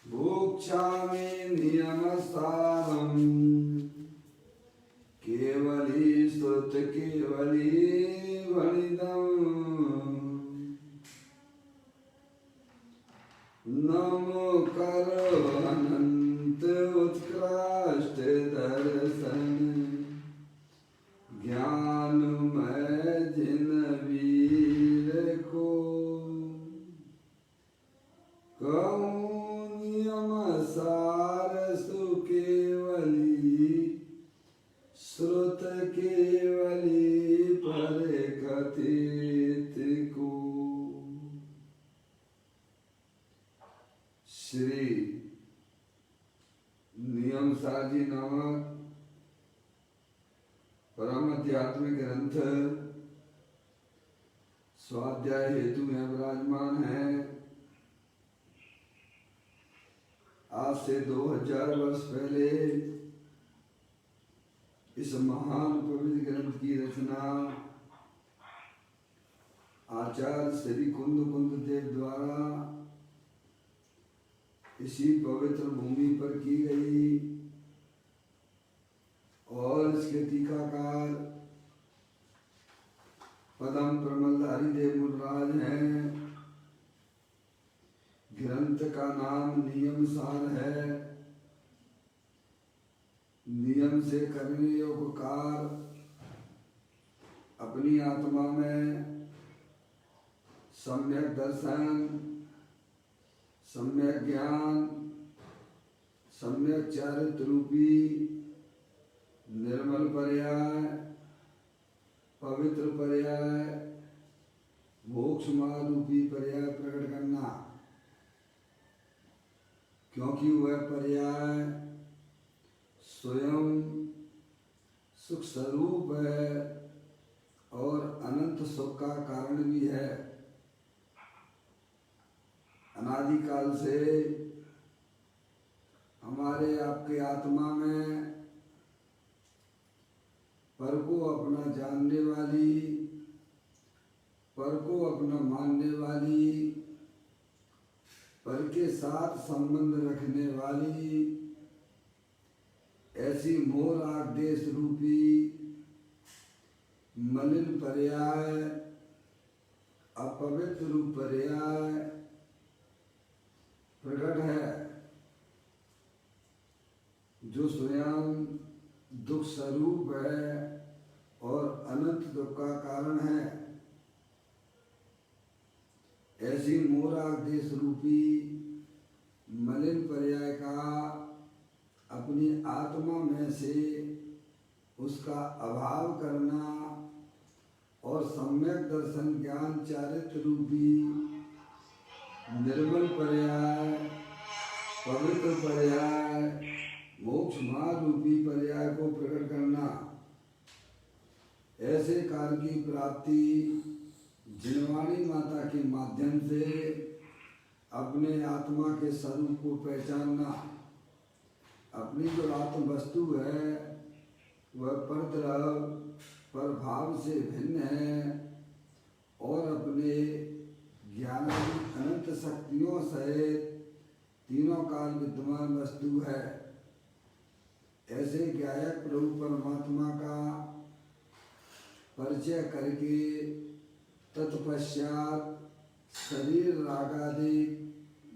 भोक्ष्यामि नियमसारम् केवली स्तुत केवली वणिदम् नमो करो अनंत उत्कृष्ट दर्शन ज्ञानमय जिन वीर को कहूँ नियम सार सुकेवली श्रुत केवली पर कथित को। श्री नियम सार जी नामक परम आध्यात्मिक ग्रंथ स्वाध्याय हेतु में विराजमान है। आज से 2000 वर्ष पहले इस महान पवित्र ग्रंथ की रचना आचार्य श्री कुंद देव द्वारा इसी पवित्र भूमि पर की गई और इसके टीकाकार पदम प्रमलधारी देव मुनराज हैं। ग्रंथ का नाम नियम सार है। नियम से करने योग्य कार्य अपनी आत्मा में सम्यक दर्शन, सम्यक ज्ञान, सम्यक चारित्र रूपी निर्मल पर्याय, पवित्र पर्याय, मोक्ष मार्ग रूपी पर्याय प्रकट करना, क्योंकि वह पर्याय स्वयं सुख स्वरूप है और अनंत सुख का कारण भी है। अनादिकाल से हमारे आपके आत्मा में पर को अपना जानने वाली, पर को अपना मानने वाली, पर के साथ संबंध रखने वाली ऐसी मोर आदेश रूपी मलिन पर्याय, अपवित्र रूप पर्याय प्रकट है, जो स्वयं दुख स्वरूप है और अनंत दुख का कारण है। ऐसी मोरादेश रूपी मलिन पर्याय का अपनी आत्मा में से उसका अभाव करना और सम्यक दर्शन ज्ञान चारित्र रूपी निर्मल पर्याय, पवित्र पर्याय, मोक्ष मार्ग रूपी पर्याय को प्रकट करना, ऐसे कार्य की प्राप्ति जिनवाणी माता के माध्यम से अपने आत्मा के स्वरूप को पहचानना। अपनी जो आत्म वस्तु है वह परद्रव पर भाव से भिन्न है और अपने ज्ञानादि अनंत शक्तियों सहित तीनों काल विद्यमान वस्तु है। ऐसे ज्ञायक प्रभु परमात्मा का परिचय करके तत्पश्चात शरीर रागादि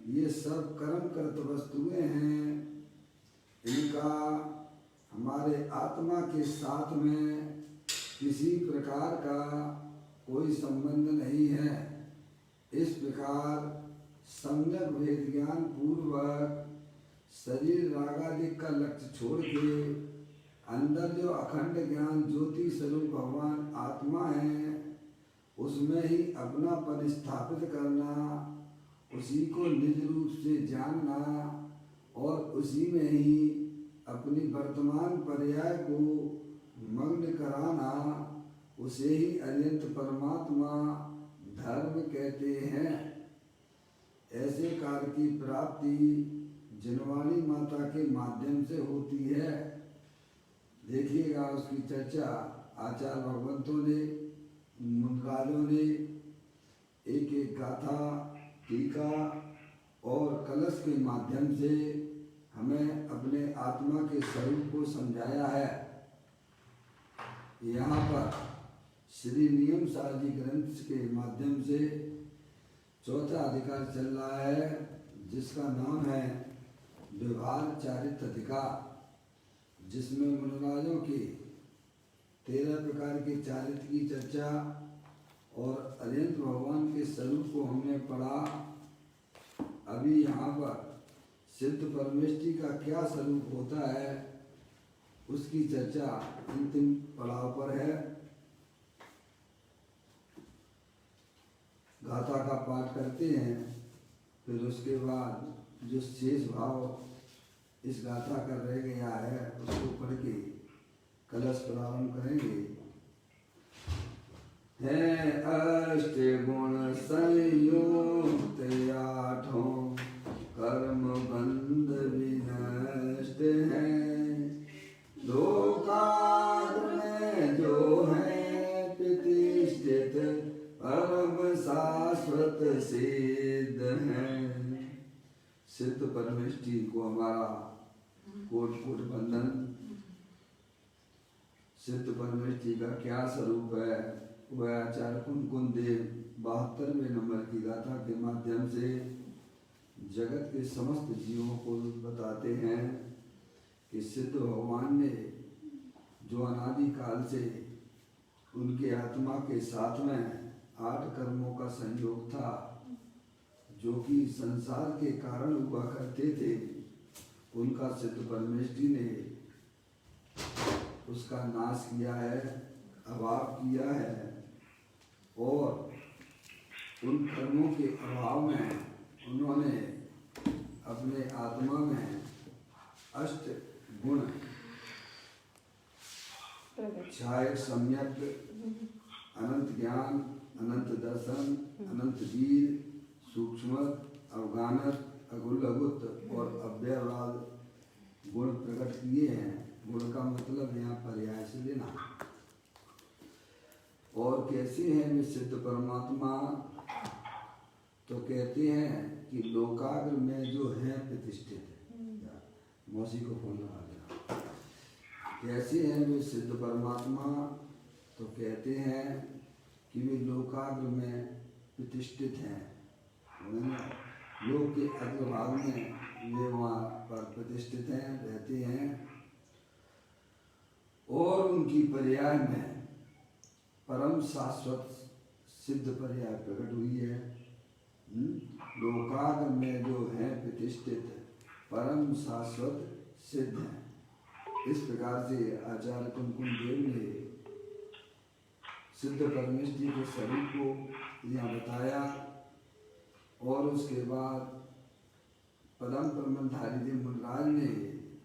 ये सब कर्म करत वस्तुएं हैं, इनका हमारे आत्मा के साथ में किसी प्रकार का कोई संबंध नहीं है। इस प्रकार सम्यक वेद ज्ञान पूर्वक शरीर रागादिक का लक्ष्य छोड़ के अंदर जो अखंड ज्ञान ज्योति स्वरूप भगवान आत्मा है उसमें ही अपनापन स्थापित करना, उसी को निज रूप से जानना और उसी में ही अपनी वर्तमान पर्याय को मग्न कराना, उसे ही अनंत परमात्मा धर्म कहते हैं। ऐसे कार्य की प्राप्ति जिनवाणी माता के माध्यम से होती है। देखिएगा उसकी चर्चा आचार्य भगवंतों ने, मुनराजों ने एक एक गाथा, टीका और कलश के माध्यम से हमें अपने आत्मा के स्वरूप को समझाया है। यहाँ पर श्री नियम सारजी ग्रंथ के माध्यम से चौथा अधिकार चल रहा है, जिसका नाम है व्यवहार चारित्र अधिकार, जिसमें मनोराजों के 13 प्रकार के चारित्र की चर्चा और अरिहंत भगवान के स्वरूप को हमने पढ़ा। अभी यहाँ पर सिद्ध परमेष्टि का क्या स्वरूप होता है उसकी चर्चा अंतिम पड़ाव पर है। गाथा का पाठ करते हैं, फिर उसके बाद जो शेष भाव इस गाथा का रह गया है उसको पढ़ के कलश प्रारंभ करेंगे। है अष्ट गुण संयुक्त आठों कर्म बंध विनष्ट है, लोकाग्र में जो है प्रतिष्ठित परम शाश्वत सिद्ध है। सिद्ध परमेष्टि को हमारा कोट कोट बंधन। सिद्ध परमेष्टि का क्या स्वरूप है वह आचार्य कुंकुम देव 72वें नंबर की गाथा के माध्यम से जगत के समस्त जीवों को बताते हैं कि सिद्ध भगवान ने जो अनादि काल से उनके आत्मा के साथ में 8 कर्मों का संयोग था, जो कि संसार के कारण हुआ करते थे, उनका सिद्ध परमेष्टि ने उसका नाश किया है, अभाव किया है, और उन कर्मों के अभाव में उन्होंने अपने आत्मा में अष्ट गुण छायक सम्यक अनंत ज्ञान, अनंत दर्शन, अनंत वीर, सूक्ष्म, अवगानक, अगुल्लगुत और अव्ययवाद गुण प्रकट किए हैं। गुण का मतलब यहाँ पर्याय से लेना। और कैसे हैं वे सिद्ध परमात्मा? तो कहते हैं कि लोकाग्र में जो है प्रतिष्ठित है। मौसी को फोन लगा देना। कैसे हैं वे सिद्ध परमात्मा? तो कहते हैं कि वे लोकाग्र में प्रतिष्ठित हैं। लोक के अग्रभाग में वे वहाँ पर प्रतिष्ठित हैं, रहते हैं, और उनकी पर्याय में परम शाश्वत सिद्ध पर्याय प्रकट हुई है। लोकाग्र में जो है प्रतिष्ठित परम शाश्वत सिद्ध है। इस प्रकार से आचार्य कुंकुम देव ने सिद्ध परमेष्टि के स्वरूप को यहाँ बताया, और उसके बाद पदम प्रबंधधारी देव मुनराज ने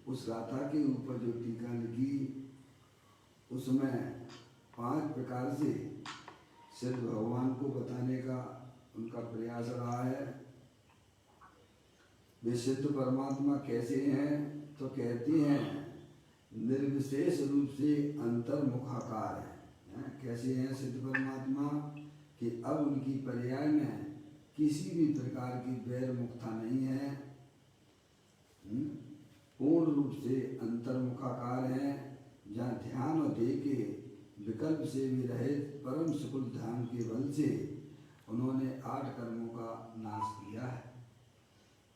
उस गाथा के ऊपर जो टीका लिखी उसमें 5 प्रकार से सिद्ध भगवान को बताने का उनका प्रयास रहा है। वे सिद्ध परमात्मा कैसे हैं? तो कहते हैं निर्विशेष रूप से अंतर्मुखाकार है। कैसे हैं सिद्ध परमात्मा? कि अब उनकी पर्याय में किसी भी प्रकार की वैर मुक्ता नहीं है, पूर्ण रूप से अंतर्मुखाकार है, जहाँ ध्यान और देह के विकल्प से भी रहित परम सुकुल ध्यान के बल से उन्होंने 8 कर्मों का नाश किया है।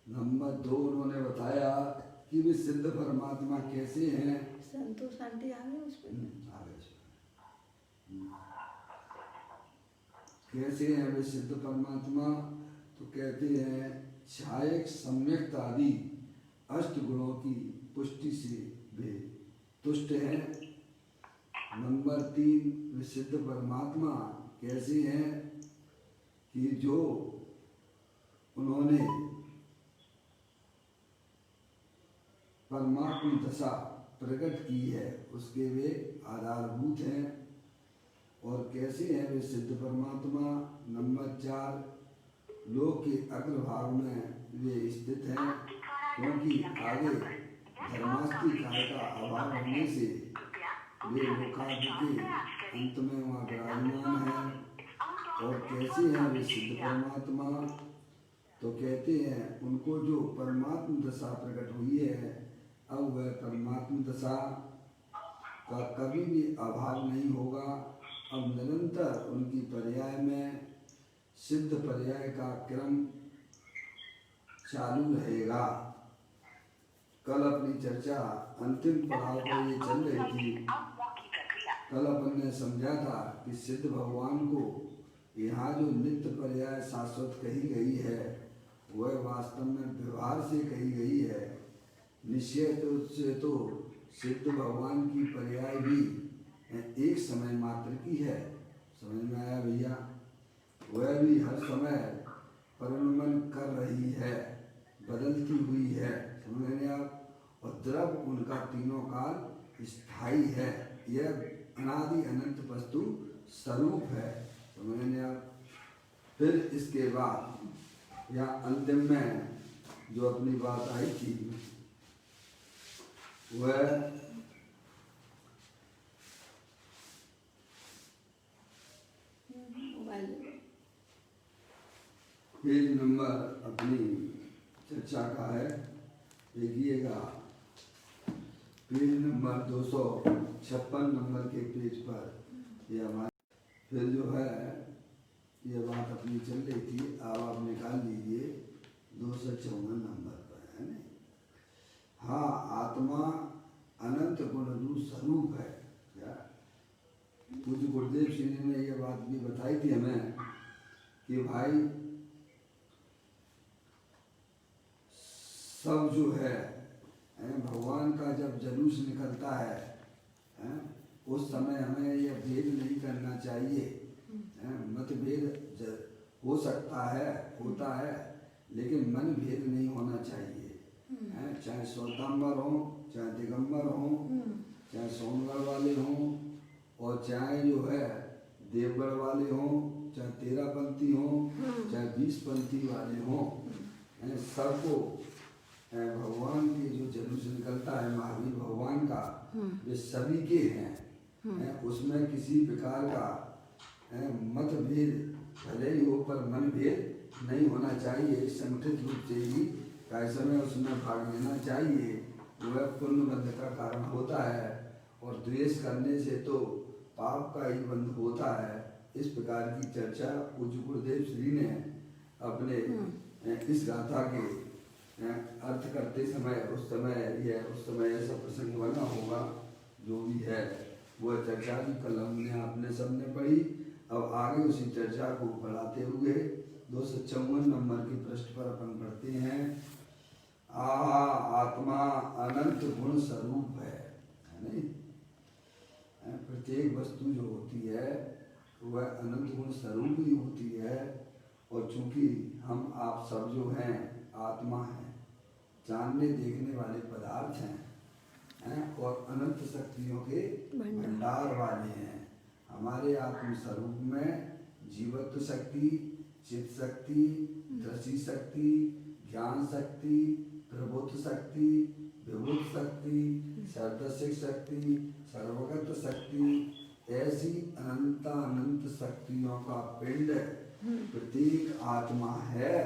नंबर 2 उन्होंने बताया कि वे सिद्ध परमात्मा कैसे हैं। संतोष शांति आ गए उसमें कैसे हैं वे सिद्ध परमात्मा? तो कहते हैं छायक सम्यक्त आदि अष्ट गुणों की पुष्टि से वे तुष्ट हैं। नंबर 3 वे सिद्ध परमात्मा कैसे हैं? कि जो उन्होंने परमात्मा दशा प्रकट की है उसके वे आधारभूत हैं। और कैसे हैं वे सिद्ध परमात्मा? नंबर 4 लोक के अग्रभाग में वे स्थित हैं, क्योंकि आगे धर्मास्ति काल का अभाव होने से वे लोकादि के अंत में वहाँ विराजमान हैं। और कैसे हैं वे सिद्ध परमात्मा? तो कहते हैं उनको जो परमात्म दशा प्रकट हुई है, अब वह परमात्म दशा का कभी भी अभाव नहीं होगा। अब निरंतर उनकी पर्याय में सिद्ध पर्याय का क्रम चालू रहेगा। कल अपनी चर्चा अंतिम पड़ाव पर ये चल रही थी। कल अपन ने समझा था कि सिद्ध भगवान को यहाँ जो नित्य पर्याय शाश्वत कही गई है वह वास्तव में व्यवहार से कही गई है। निश्चय से तो सिद्ध भगवान की पर्याय भी एक समय मात्र की है। समझ में आया भैया? वह भी हर समय परिणमन कर रही है, बदलती हुई है। समझ रहे आप? और द्रव उनका तीनों काल स्थायी है। यह अनादि अनंत वस्तु स्वरूप है। समझ रहे आप? फिर इसके बाद या अंतिम में जो अपनी बात आई थी वह पेज नंबर अपनी चर्चा का है, देखिएगा पेज नंबर 256 नंबर के पेज पर ये हमारे फिर जो है ये बात अपनी चल रही थी। अब आप निकाल लीजिए 254 नंबर पर है ना। हाँ, आत्मा अनंत गुण रूप स्वरूप है। क्या पूज्य गुरुदेव श्री ने ये बात भी बताई थी हमें कि भाई सब जो है भगवान का जब जुलूस निकलता है उस समय हमें यह भेद नहीं करना चाहिए। मतभेद हो सकता है, होता है, लेकिन मन भेद नहीं होना चाहिए। चाहे श्वेतांबर हो, चाहे दिगंबर हो, चाहे सोमगढ़ वाले हों, और चाहे जो है देवगढ़ वाले हों, चाहे 13 पंथी हों, चाहे 20 पंथी वाले हों, सबको भगवान के जो जुलूस निकलता है महावीर भगवान का, वे सभी के हैं। उसमें किसी प्रकार का मतभेद भले ही हो पर मनभेद नहीं होना चाहिए। संगठित रूप से ही कैसे में उसमें भाग लेना चाहिए। वह पुण्य बंध का कारण होता है और द्वेष करने से तो पाप का ही बंध होता है। इस प्रकार की चर्चा पूज्य गुरुदेव श्री ने अपने इस गाथा के अर्थ करते समय उस समय ऐसा प्रसंग बना होगा। जो भी है वह चर्चा भी कल हमने आपने सबने पढ़ी। अब आगे उसी चर्चा को बढ़ाते हुए 254 नंबर के पृष्ठ पर अपन पढ़ते हैं। आत्मा अनंत गुण स्वरूप है नहीं? प्रत्येक वस्तु जो होती है वह अनंत गुण स्वरूप ही होती है। और चूंकि हम आप सब जो हैं आत्मा हैं, जानने देखने वाले पदार्थ हैं और अनंत शक्तियों के भंडार वाले हैं। हमारे आत्म स्वरूप में जीवत्व शक्ति, चित्त शक्ति, दृष्टि शक्ति, ज्ञान शक्ति, प्रबुद्ध शक्ति, विभुत शक्ति, सर्वदर्शक शक्ति, सर्वगत शक्ति, ऐसी अनंत शक्तियों का पिंड प्रत्येक आत्मा है।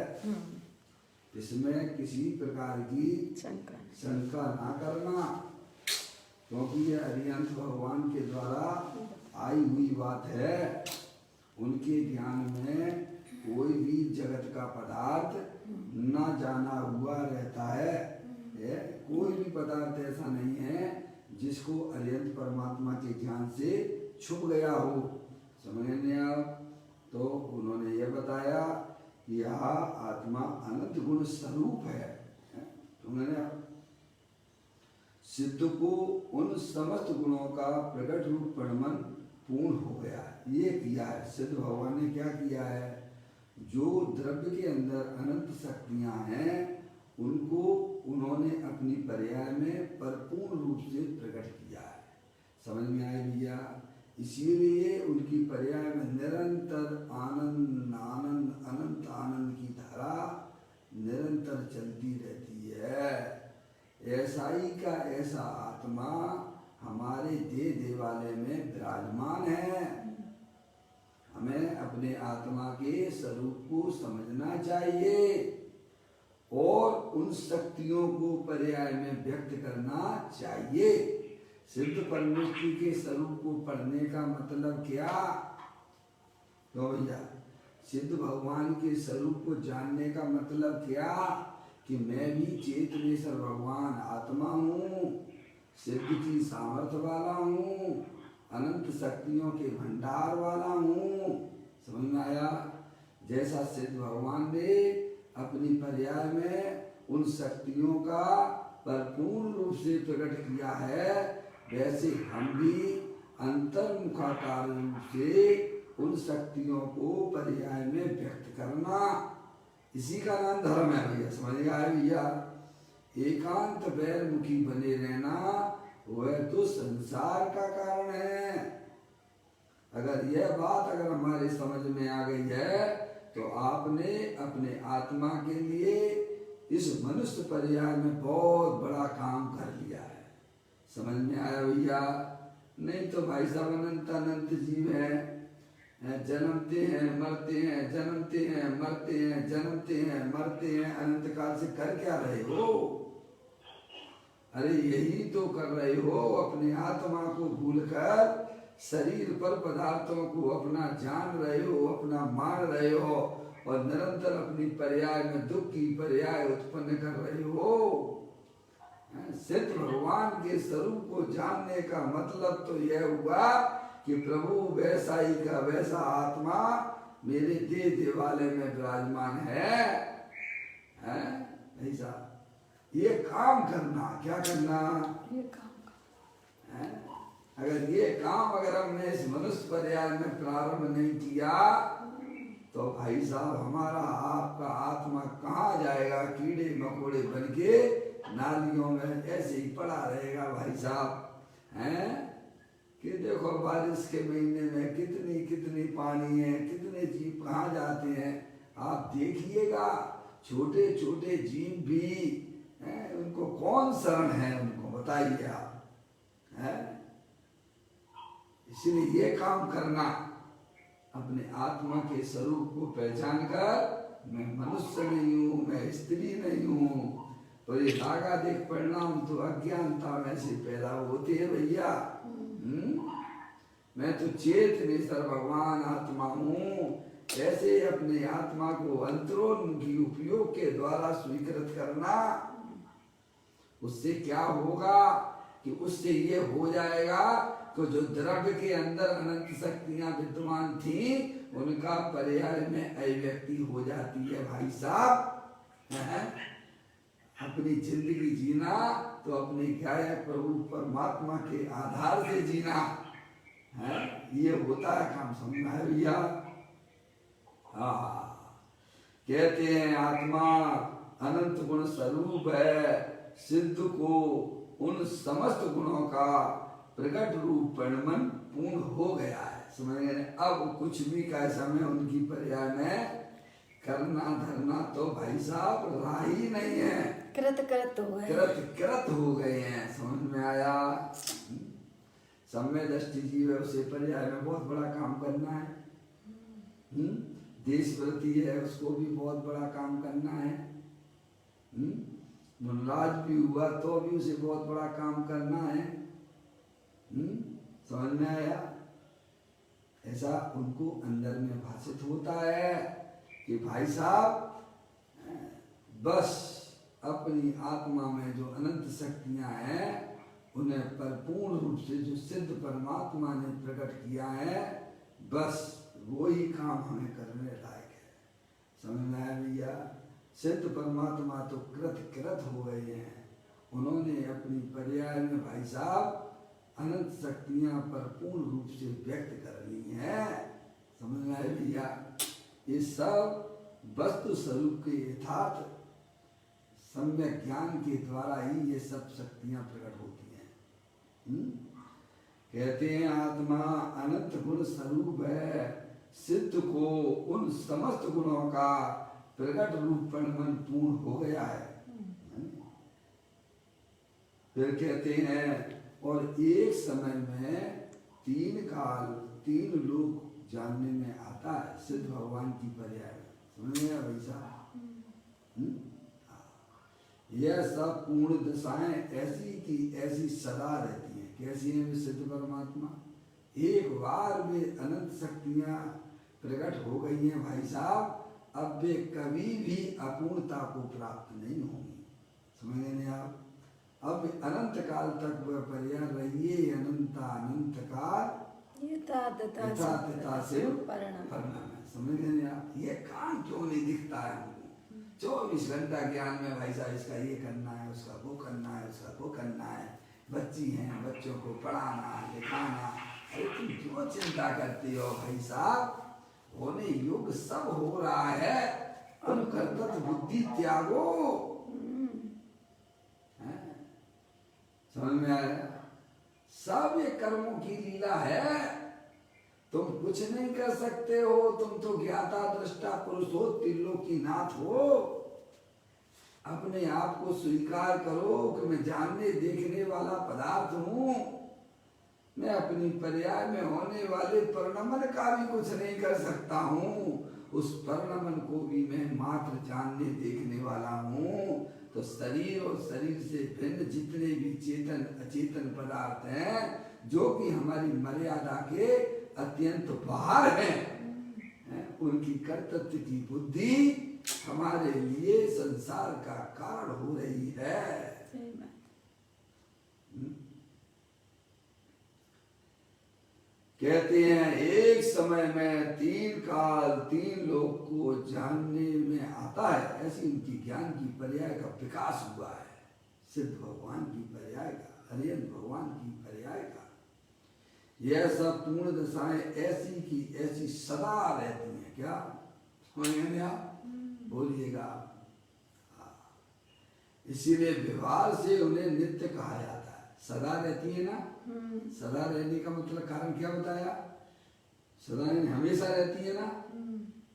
इसमें किसी प्रकार की शंका ना करना, क्योंकि यह अरिहंत भगवान के द्वारा आई हुई बात है। उनके ज्ञान में कोई भी जगत का पदार्थ न जाना हुआ रहता है। कोई भी पदार्थ ऐसा नहीं है जिसको अरिहंत परमात्मा के ज्ञान से छुप गया हो। समझ नहीं आप? तो उन्होंने ये बताया कि यह आत्मा अनंत गुण स्वरूप है। तो उन्होंने सिद्ध को उन समस्त गुणों का प्रकट रूप परिणमन पूर्ण हो गया, ये किया है। सिद्ध भगवान ने क्या किया है? जो द्रव्य के अंदर अनंत शक्तियां हैं उनको उन्होंने अपनी पर्याय में परिपूर्ण रूप से प्रकट किया है। समझ में आए भैया? इसीलिए उनकी पर्याय में निरंतर आनंद आनंद अनंत आनंद की धारा निरंतर चलती रहती है। ऐसा ही का ऐसा आत्मा हमारे देवालय में विराजमान है। हमें अपने आत्मा के स्वरूप को समझना चाहिए और उन शक्तियों को पर्याय में व्यक्त करना चाहिए। सिद्ध परमेश्वरी के स्वरूप को पढ़ने का मतलब क्या? तो भैया सिद्ध भगवान के स्वरूप को जानने का मतलब क्या? कि मैं भी चेतनेश्वर भगवान आत्मा हूँ, सिद्ध की सामर्थ्य वाला हूँ, अनंत शक्तियों के भंडार वाला हूँ। समझ में आया? जैसा सिद्ध भगवान ने अपनी पर्याय में उन शक्तियों का भरपूर रूप से प्रकट किया है, वैसे हम भी अंतर्मुखाकार रूप से उन शक्तियों को पर्याय में व्यक्त करना, इसी का नाम धर्म है भैया। समझ में आया भैया? एकांत बैरमुखी बने रहना वह तो संसार का कारण है। अगर यह बात अगर हमारे समझ में आ गई है तो आपने अपने आत्मा के लिए इस मनुष्य पर्याय में बहुत बड़ा काम कर लिया है। समझ में आया भैया? नहीं तो भाई साहब अनंत अनंत जीव है, जन्मते हैं मरते हैं, जन्मते हैं मरते हैं, जन्मते हैं मरते हैं, अनंत काल से कर क्या रहे हो? अरे यही तो कर रहे हो, अपने आत्मा को भूलकर शरीर पर पदार्थों को अपना जान रहे हो, अपना मान रहे हो और निरंतर अपनी पर्याय में दुख की पर्याय उत्पन्न कर रहे हो। सिद्ध भगवान के स्वरूप को जानने का मतलब तो यह हुआ कि प्रभु वैसा ही का वैसा आत्मा मेरे देह देवालय में विराजमान है। ऐसा ये काम करना, क्या करना? ये काम है? अगर ये काम अगर हमने इस मनुष्य पर्याय में प्रारंभ नहीं किया तो भाई साहब हमारा आपका आत्मा कहाँ जाएगा? कीड़े मकोड़े बन के नालियों में ऐसे ही पड़ा रहेगा भाई साहब। हैं कि देखो बारिश के महीने में कितनी कितनी पानी है, कितने जीव कहाँ जाते हैं, आप देखिएगा। छोटे छोटे जीव भी हैं, उनको कौन शरण है? उनको बताइए आप। हैं? इसलिए ये काम करना, अपने आत्मा के स्वरूप को पहचान कर मैं मनुष्य नहीं हूँ, मैं स्त्री नहीं हूँ, और ये दागादिक परिणाम तो अज्ञानता में से पैदा होते हैं भैया। मैं तो चेतनेश्वर भगवान आत्मा हूँ। ऐसे अपने आत्मा को अंतरोन्मुखी उपयोग के द्वारा स्वीकृत करना, उससे क्या होगा कि उससे ये हो जाएगा तो जो द्रव्य के अंदर अनंत शक्तियां विद्यमान थी उनका पर्याय में अभिव्यक्ति हो जाती है भाई साहब। अपनी जिंदगी जीना तो अपने गायक प्रभु परमात्मा के आधार से जीना है, ये होता है काम। समझना है भैया? हाँ, कहते हैं आत्मा अनंत गुण स्वरूप है, सिद्ध को उन समस्त गुणों का प्रकट रूप परिणमन पूर्ण हो गया है। समझ गए? अब कुछ भी का समय उनकी पर्याय में करना धरना तो भाई साहब रहा ही नहीं है। कृत हो गए, कृत हो गए हैं। समझ में आया? सम्य दृष्टि जीव है, उसे पर्याय में बहुत बड़ा काम करना है। देश प्रति है, उसको भी बहुत बड़ा काम करना है। मुनराज भी हुआ तो भी उसे बहुत बड़ा काम करना है। समझ में आया? ऐसा उनको अंदर में भाषित होता है कि भाई साहब बस अपनी आत्मा में जो अनंत शक्तियां हैं उन्हें परिपूर्ण रूप से जो सिद्ध परमात्मा ने प्रकट किया है, बस वही काम हमें करने लायक है। समझ में आया भैया? सिद्ध परमात्मा तो कृत हो गए हैं। उन्होंने अपनी पर्याय में भाई साहब अनंत शक्तियां परिपूर्ण रूप से व्यक्त कर ली हैं। समझ में आया भैया? ये सब वस्तु स्वरूप के यथार्थ सम्यक ज्ञान के द्वारा ही ये सब शक्तियां प्रकट होती हैं। कहते हैं आत्मा अनंत गुण स्वरूप है, सिद्ध को उन समस्त गुणों का प्रकट रूप परिणमन पूर्ण हो गया है। फिर कहते हैं और एक समय में तीन काल तीन लोग जानने में आता है सिद्ध भगवान की पर्याय। समझ में आया भाई साहब? यह सब पूर्ण दशाएं ऐसी की ऐसी सदा रहती हैं। कैसी हैं वे सिद्ध परमात्मा? एक बार वे अनंत शक्तियां प्रकट हो गई हैं भाई साहब, अब वे कभी भी अपूर्णता को प्राप्त नहीं होंगी। समझ गए आप? अब अनंत काल तक वह पर्याय रहिए, अनंता अनंत काल यथा से परिणाम है। समझ गए आप? ये काम क्यों नहीं दिखता है हमको? 24 घंटा ज्ञान में भाई साहब इसका ये करना है, उसका वो करना है, उसका वो करना है, बच्ची हैं बच्चों को पढ़ाना लिखाना। अरे तुम क्यों चिंता करती हो भाई साहब? होने युग सब हो रहा है, तुम कर्तव्य बुद्धि त्यागो। समझ में आया? सब ये कर्मों की लीला है, तुम कुछ नहीं कर सकते हो। तुम तो ज्ञाता दृष्टा पुरुष हो, त्रिलोकीनाथ हो। अपने आप को स्वीकार करो कि मैं जानने देखने वाला पदार्थ हूं। मैं अपनी पर्याय में होने वाले परिणमन का भी कुछ नहीं कर सकता हूं। उस परिणमन को भी मैं मात्र जानने देखने वाला हूं। तो शरीर और शरीर से भिन्न जितने भी चेतन अचेतन पदार्थ हैं, जो कि हमारी मर्यादा के अत्यंत बाहर हैं, उनकी कर्तव्य की बुद्धि हमारे लिए संसार का कारण हो रही है। कहते हैं एक समय में 3 काल 3 लोक को जानने में आता है। ऐसी उनकी ज्ञान की पर्याय का विकास हुआ है। सिद्ध भगवान की पर्याय का, हरिहर भगवान की पर्याय का। यह सब पूर्ण दशाएं ऐसी की ऐसी सदा रहती हैं। क्या समझेंगे आप? बोलिएगा। इसीलिए व्यवहार से उन्हें नित्य कहा जाता है। सदा रहती है ना? सदा रहने का मतलब कारण क्या बताया? सदा हमेशा रहती है ना,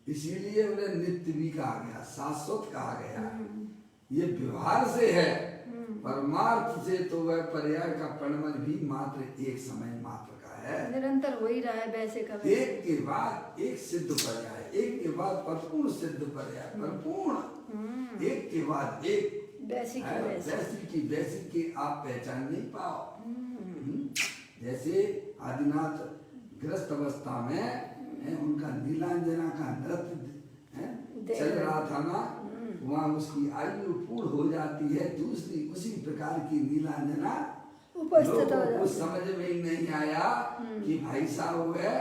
इसीलिए उन्हें नित्य भी कहा गया, शाश्वत कहा गया। ये व्यवहार से है, परमार्थ से तो वह पर्याय का परिणमन भी मात्र एक समय मात्र का है। निरंतर हो ही रहा है वैसे का वैसे। एक के बाद एक सिद्ध पर्याय, एक के बाद परिपूर्ण सिद्ध पर्याय, परिपूर्ण एक के बाद एक वैसी की वैसी की आप पहचान नहीं पाओ। जैसे आदिनाथ गृहस्थ अवस्था में उनका नीलांजना का नृत्य चल रहा था ना, वहाँ उसकी आयु पूर्ण हो जाती है, दूसरी उसी प्रकार की नीलांजना लोगों को समझ में ही नहीं आया कि भाई साहब है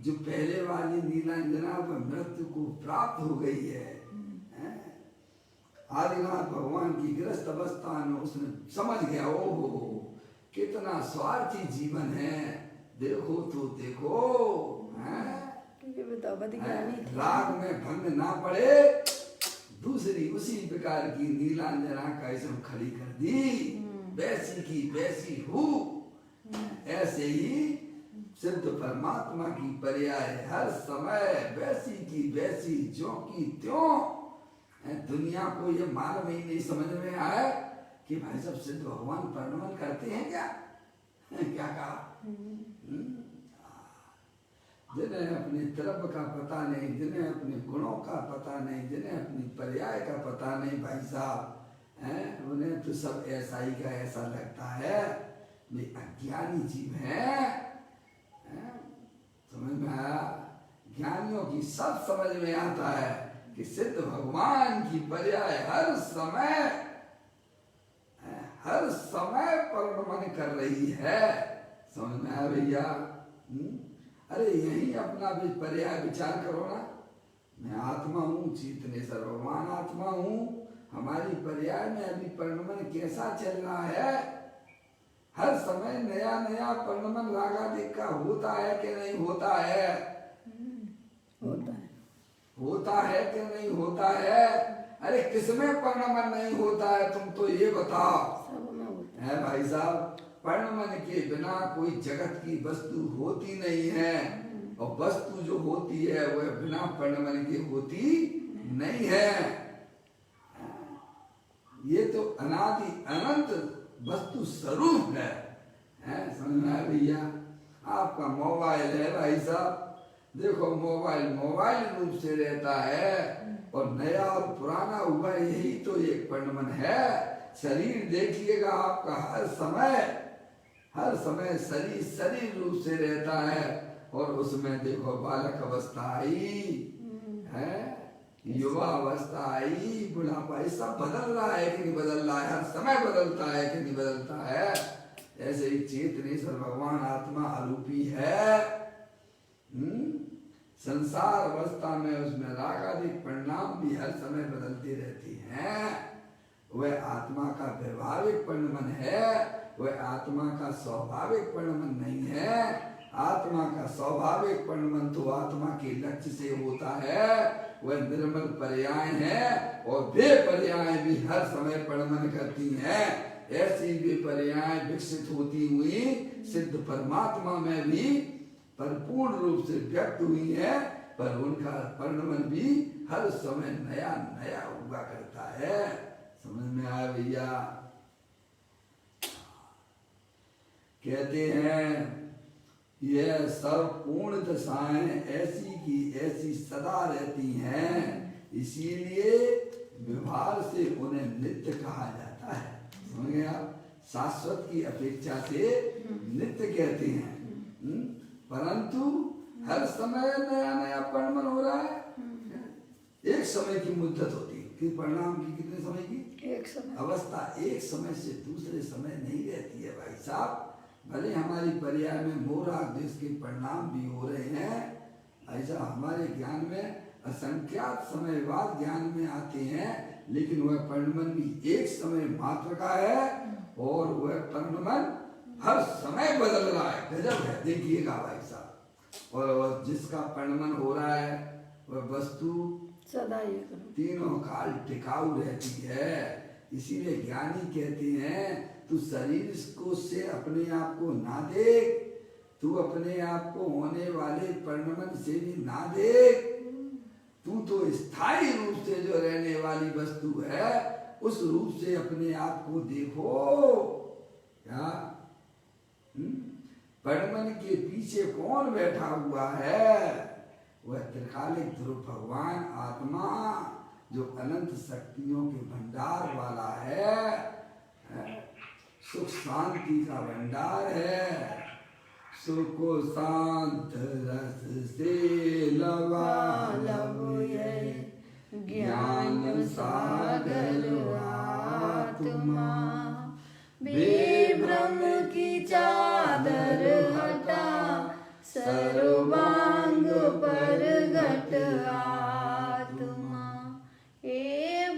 जो पहले वाली नीलांजना वह मृत्यु को प्राप्त हो गई है। आदिनाथ भगवान की गृहस्थ अवस्था में उसने समझ गया, ओहो कितना स्वार्थी जीवन है, देखो तो देखो। राग में भंग ना पड़े, दूसरी उसी प्रकार की नीलांजना का इसम खड़ी कर दी, वैसी की वैसी हूँ। ऐसे ही सिद्ध परमात्मा की पर्याय हर समय वैसी की वैसी ज्यों की त्यों। दुनिया को ये मालूम ही नहीं समझ में आया कि भाई साहब सिद्ध भगवान परिणमन करते हैं क्या? क्या कहा? जिन्हें अपने तरफ का पता नहीं, जिन्हें अपने गुणों का पता नहीं, जिन्हें अपनी पर्याय का पता नहीं भाई साहब, उन्हें तो सब ऐसा ही का ऐसा लगता है। वे अज्ञानी जीव हैं। समझ में आया? ज्ञानियों की सब समझ में आता है कि सिद्ध भगवान की पर्याय हर समय परिणमन कर रही है। समझ में आया भैया? अरे यही अपना भी पर्याय विचार करो ना। मैं आत्मा हूँ, चेतने सर्वमान आत्मा हूँ। हमारी पर्याय में अभी परिणमन कैसा चल रहा है? हर समय नया नया परिणमन रागादिक का होता है कि नहीं होता है? होता है कि नहीं होता है? अरे किसमें परिणमन नहीं होता है तुम तो ये बताओ। है भाई साहब, परिणमन के बिना कोई जगत की वस्तु होती नहीं है, और वस्तु जो होती है वह बिना परिणमन के होती नहीं है। ये तो अनादि अनंत वस्तु स्वरूप है। समझ में आया भैया? आपका मोबाइल है भाई साहब, देखो मोबाइल मोबाइल रूप से रहता है और नया और पुराना हुआ यही तो एक परिणमन है। शरीर देखिएगा आपका हर समय शरीर शरीर रूप से रहता है और उसमें देखो बालक अवस्था आई है, युवा अवस्था आई, बुढ़ापा, ये सब बदल रहा है कि नहीं बदल रहा है, हर समय बदलता है कि नहीं बदलता है। ऐसे ही चेतनेश्वर भगवान आत्मा अरूपी है। संसार अवस्था में उसमें राग आदि परिणाम भी हर समय बदलती रहती हैं। वह आत्मा का व्यवहारिक परिणमन है, वह आत्मा का स्वाभाविक परिणमन नहीं है। आत्मा का स्वाभाविक परिणमन तो आत्मा के लक्ष्य से होता है, वह निर्मल पर्याय है और वे पर्याय भी हर समय परिणमन करती हैं। ऐसी वे पर्याय विकसित होती हुई सिद्ध परमात्मा में भी परिपूर्ण रूप से व्यक्त हुई है, पर उनका परिणमन भी हर समय नया नया हुआ करता है। समझ में आया भैया? कहते हैं यह सब पूर्ण दशाएं ऐसी की ऐसी सदा रहती हैं, इसीलिए व्यवहार से उन्हें नित्य कहा जाता है। समझ गए आप? शाश्वत की अपेक्षा से नित्य कहते हैं। परंतु हर समय नया नया परिणमन हो रहा है। एक समय की मुद्दत होती है कि परिणाम की कितने समय की? एक समय। अवस्था एक समय से दूसरे समय नहीं रहती है भाई साहब। भले हमारी पर्याय में मोरा देश के परिणाम भी हो रहे हैं, ऐसा हमारे ज्ञान में असंख्यात समय बाद ज्ञान में आते हैं, लेकिन वह परिणमन भी एक समय मात्र का है और वह परिणमन हर समय बदल रहा है। गजब है, देखिएगा भाई साहब। और जिसका परिणमन हो रहा है वह वस्तु सदा तीनों काल टिकाऊ रहती है। इसीलिए ज्ञानी कहते हैं तू शरीर को से अपने आप को ना देख, तू अपने आप को होने वाले परिणमन से भी ना देख, तू तो स्थायी रूप से जो रहने वाली वस्तु है उस रूप से अपने आप को देखो। क्या परिणमन के पीछे कौन बैठा हुआ है? वह त्रिकालिक ध्रुव भगवान आत्मा जो अनंत शक्तियों के भंडार वाला है, सुख शांति का भंडार है। सुख शांत रस से लबालब ज्ञान सागर आत्मा, बेभ्रम की चादर हटा सर्वांग परगट आत्मा। हे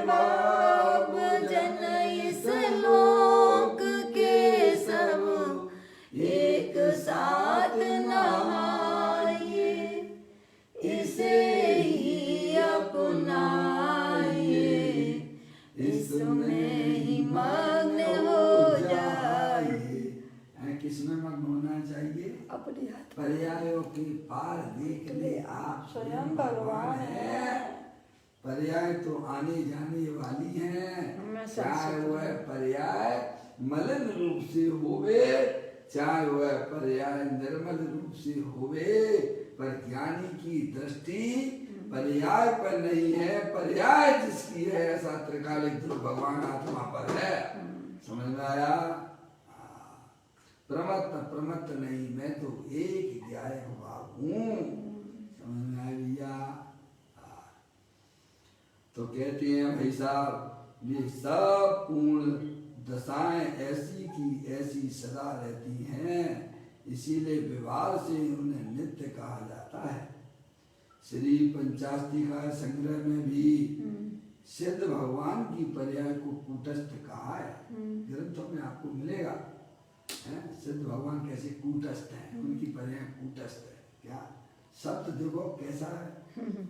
भव जन इस लोक के सब एक साथ नहाइए, इसे ही अपनाइए, इसमें ही मग्न हो जाइए। किसमें मग्न होना चाहिए? अपने हाथ पर्यायों के पार देख ले आप स्वयं भगवान है। पर्याय तो आने जाने वाली हैं, चाहे वह पर्याय मलिन रूप से होवे, चाहे वह पर्याय निर्मल रूप से होवे, पर ज्ञानी की दृष्टि पर्याय पर नहीं है, पर्याय जिसकी है ऐसा त्रिकालिक ध्रुव भगवान आत्मा पर है। समझ में आया? प्रमत्त नहीं, मैं तो एक ज्ञाय हुआ हूँ। समझ में आया भैया? तो कहते हैं भाई साहब ये सब पूर्ण दशाएं ऐसी की ऐसी सदा रहती हैं, इसीलिए व्यवहार से उन्हें नित्य कहा जाता है। श्री पंचाष्टिका संग्रह में भी सिद्ध भगवान की पर्याय को कूटस्थ कहा है। ग्रंथों में आपको मिलेगा सिद्ध भगवान कैसे कूटस्थ हैं, उनकी पर्याय कूटस्थ है। क्या शब्द देखो कैसा है,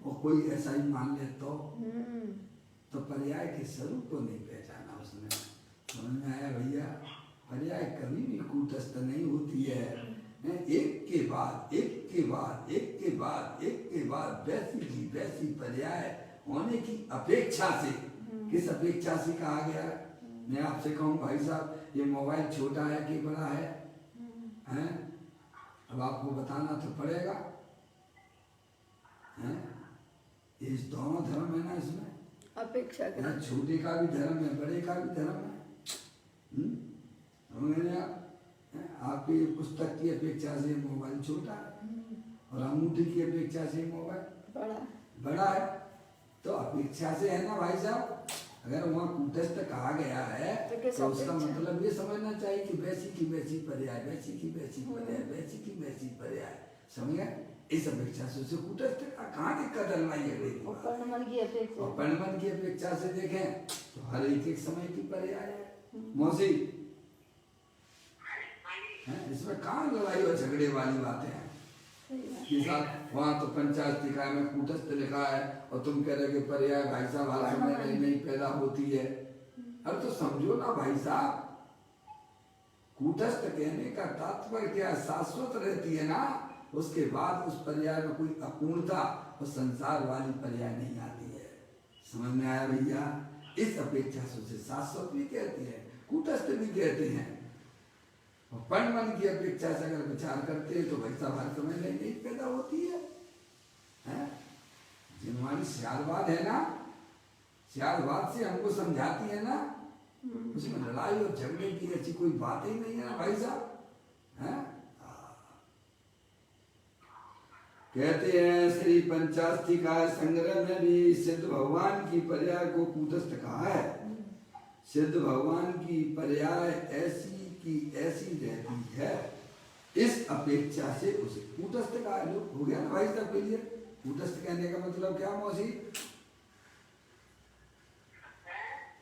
और कोई ऐसा ही मान ले तो पर्याय के स्वरूप को नहीं पहचाना उसने। समझ में आया भैया? पर्याय कभी भी कूटस्थ नहीं होती है। एक के बाद एक के बाद एक के बाद एक के बाद वैसी की वैसी पर्याय होने की अपेक्षा से। किस अपेक्षा से कहा गया? मैं आपसे कहूँ भाई साहब ये मोबाइल छोटा है कि बड़ा है? अब आपको बताना तो पड़ेगा। हैं? ये दोनों धर्म है ना इसमें, अपेक्षा यहाँ करें। छोटे का भी धर्म है, बड़े का भी धर्म है। मैंने आपकी पुस्तक की अपेक्षा से मोबाइल छोटा है और अंगूठी की अपेक्षा से मोबाइल बड़ा बड़ा है। तो अपेक्षा से है ना भाई साहब। अगर वहाँ कूटस्थ कहा गया है तो उसका मतलब ये समझना चाहिए कि वैसी की वैसी पर्याय, वैसी की वैसी पर्याय, वैसी की वैसी पर्याय, समझ गए। इस अपेक्षा से उसे कूटस्थ कहाँ दिक्कत डलवाई है। और परिणमन की अपेक्षा, और परिणमन की अपेक्षा से देखें तो हर एक समय की पर्याय है। मौसी इसमें कहाँ लड़ाई और झगड़े वाली बातें हैं कि साथ वहाँ तो पंचायत निकाय में कूटस्थ लिखा है और तुम कह रहे कि पर्याय भाई साहब हर समय नई नई पैदा होती है। अरे तो समझो ना भाई साहब, कूटस्थ कहने का तात्पर्य क्या, शाश्वत रहती है ना, उसके बाद उस पर्याय में कोई अपूर्णता और संसार वाली पर्याय नहीं आती है। समझ में आया भैया। इस अपेक्षा से उसे शाश्वत भी कहते हैं, कूटस्थ भी कहते हैं। और परिणमन की अपेक्षा से अगर विचार करते हैं तो भाई साहब हर समय नई नई पैदा होती है, हैं? जिनवाणी श्यालवाद है ना, श्यालवाद से हमको समझाती है ना, उसमें लड़ाई और झगड़े की ऐसी कोई बात ही नहीं है ना भाई साहब, हैं? कहते हैं श्री पंचास्थिकाय संग्रह में भी सिद्ध भगवान की पर्याय को कूटस्थ कहा है। सिद्ध भगवान की पर्याय ऐसी की ऐसी रहती है, इस अपेक्षा से उसे कूटस्थ कहा है। हो गया ना भाई साहब के लिए। कूटस्थ कहने का मतलब क्या मौसी,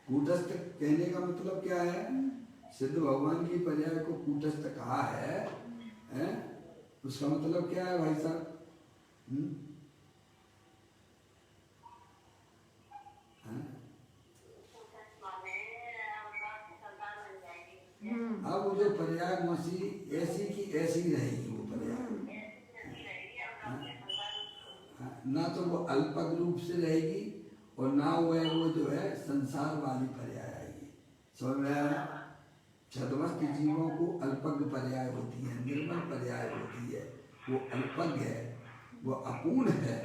कूटस्थ कहने का मतलब क्या है। सिद्ध भगवान की पर्याय को कूटस्थ कहा है, हैं? उसका मतलब क्या है भाई साहब। अब वो जो पर्याय मौसी ऐसी की ऐसी रहेगी, वो पर्याय ना तो वो अल्पक रूप से रहेगी और ना वो जो है संसार वाली पर्याय आएगी। समझ में आया। छद्मस्त जीवों को अल्पज्ञ पर्याय होती है, निर्मल पर्याय होती है, वो अल्पज्ञ है, वो अपूर्ण है,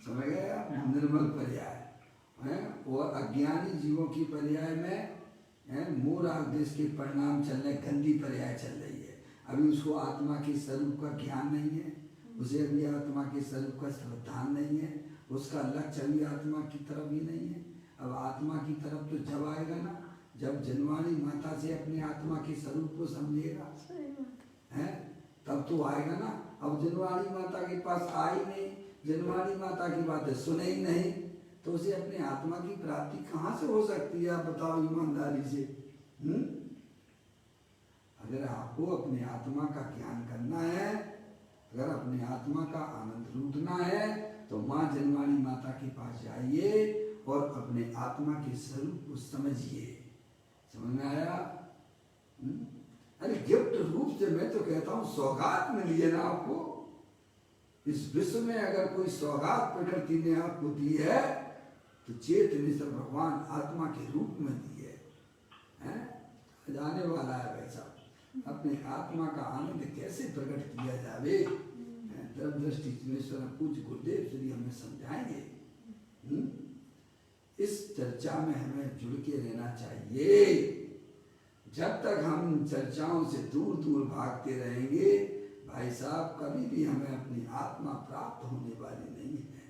समझ गए आप। निर्मल पर्याय है। और अज्ञानी जीवों की पर्याय में मोर आदेश के परिणाम चल रहे, गंदी पर्याय चल रही है। अभी उसको आत्मा के स्वरूप का ज्ञान नहीं है, उसे अभी आत्मा के स्वरूप का श्रद्धान नहीं है, उसका लक्ष्य अभी आत्मा की तरफ ही नहीं है। अब आत्मा की तरफ तो जब आएगा ना, जब जनवाणी माता से अपने आत्मा के स्वरूप को समझेगा, है तब तो आएगा ना। अब जनवाणी माता के पास आई नहीं, जनवाणी माता की बातें सुने ही नहीं, तो उसे अपने आत्मा की प्राप्ति कहाँ से हो सकती है, आप बताओ ईमानदारी से। अगर आपको अपने आत्मा का ज्ञान करना है, अगर अपने आत्मा का आनंद लूटना है, तो माँ जनवाणी माता के पास जाइए और अपने आत्मा के स्वरूप को समझिए। समझ में आया। अरे गिफ्ट रूप से मैं तो कहता हूँ सौगात मिली है ना आपको। इस विश्व में अगर कोई सौगात प्रकृति ने आपको दी है तो चेतनेश्वर भगवान आत्मा के रूप में दी है? जाने वाला है वैसा। अपने आत्मा का आनंद कैसे प्रकट किया जावे, दृष्टि पूज्य गुरुदेव श्री हमें समझाएंगे। इस चर्चा में हमें जुड़ के रहना चाहिए। जब तक हम चर्चाओं से दूर दूर भागते रहेंगे भाई साहब, कभी भी हमें अपनी आत्मा प्राप्त होने वाली नहीं है।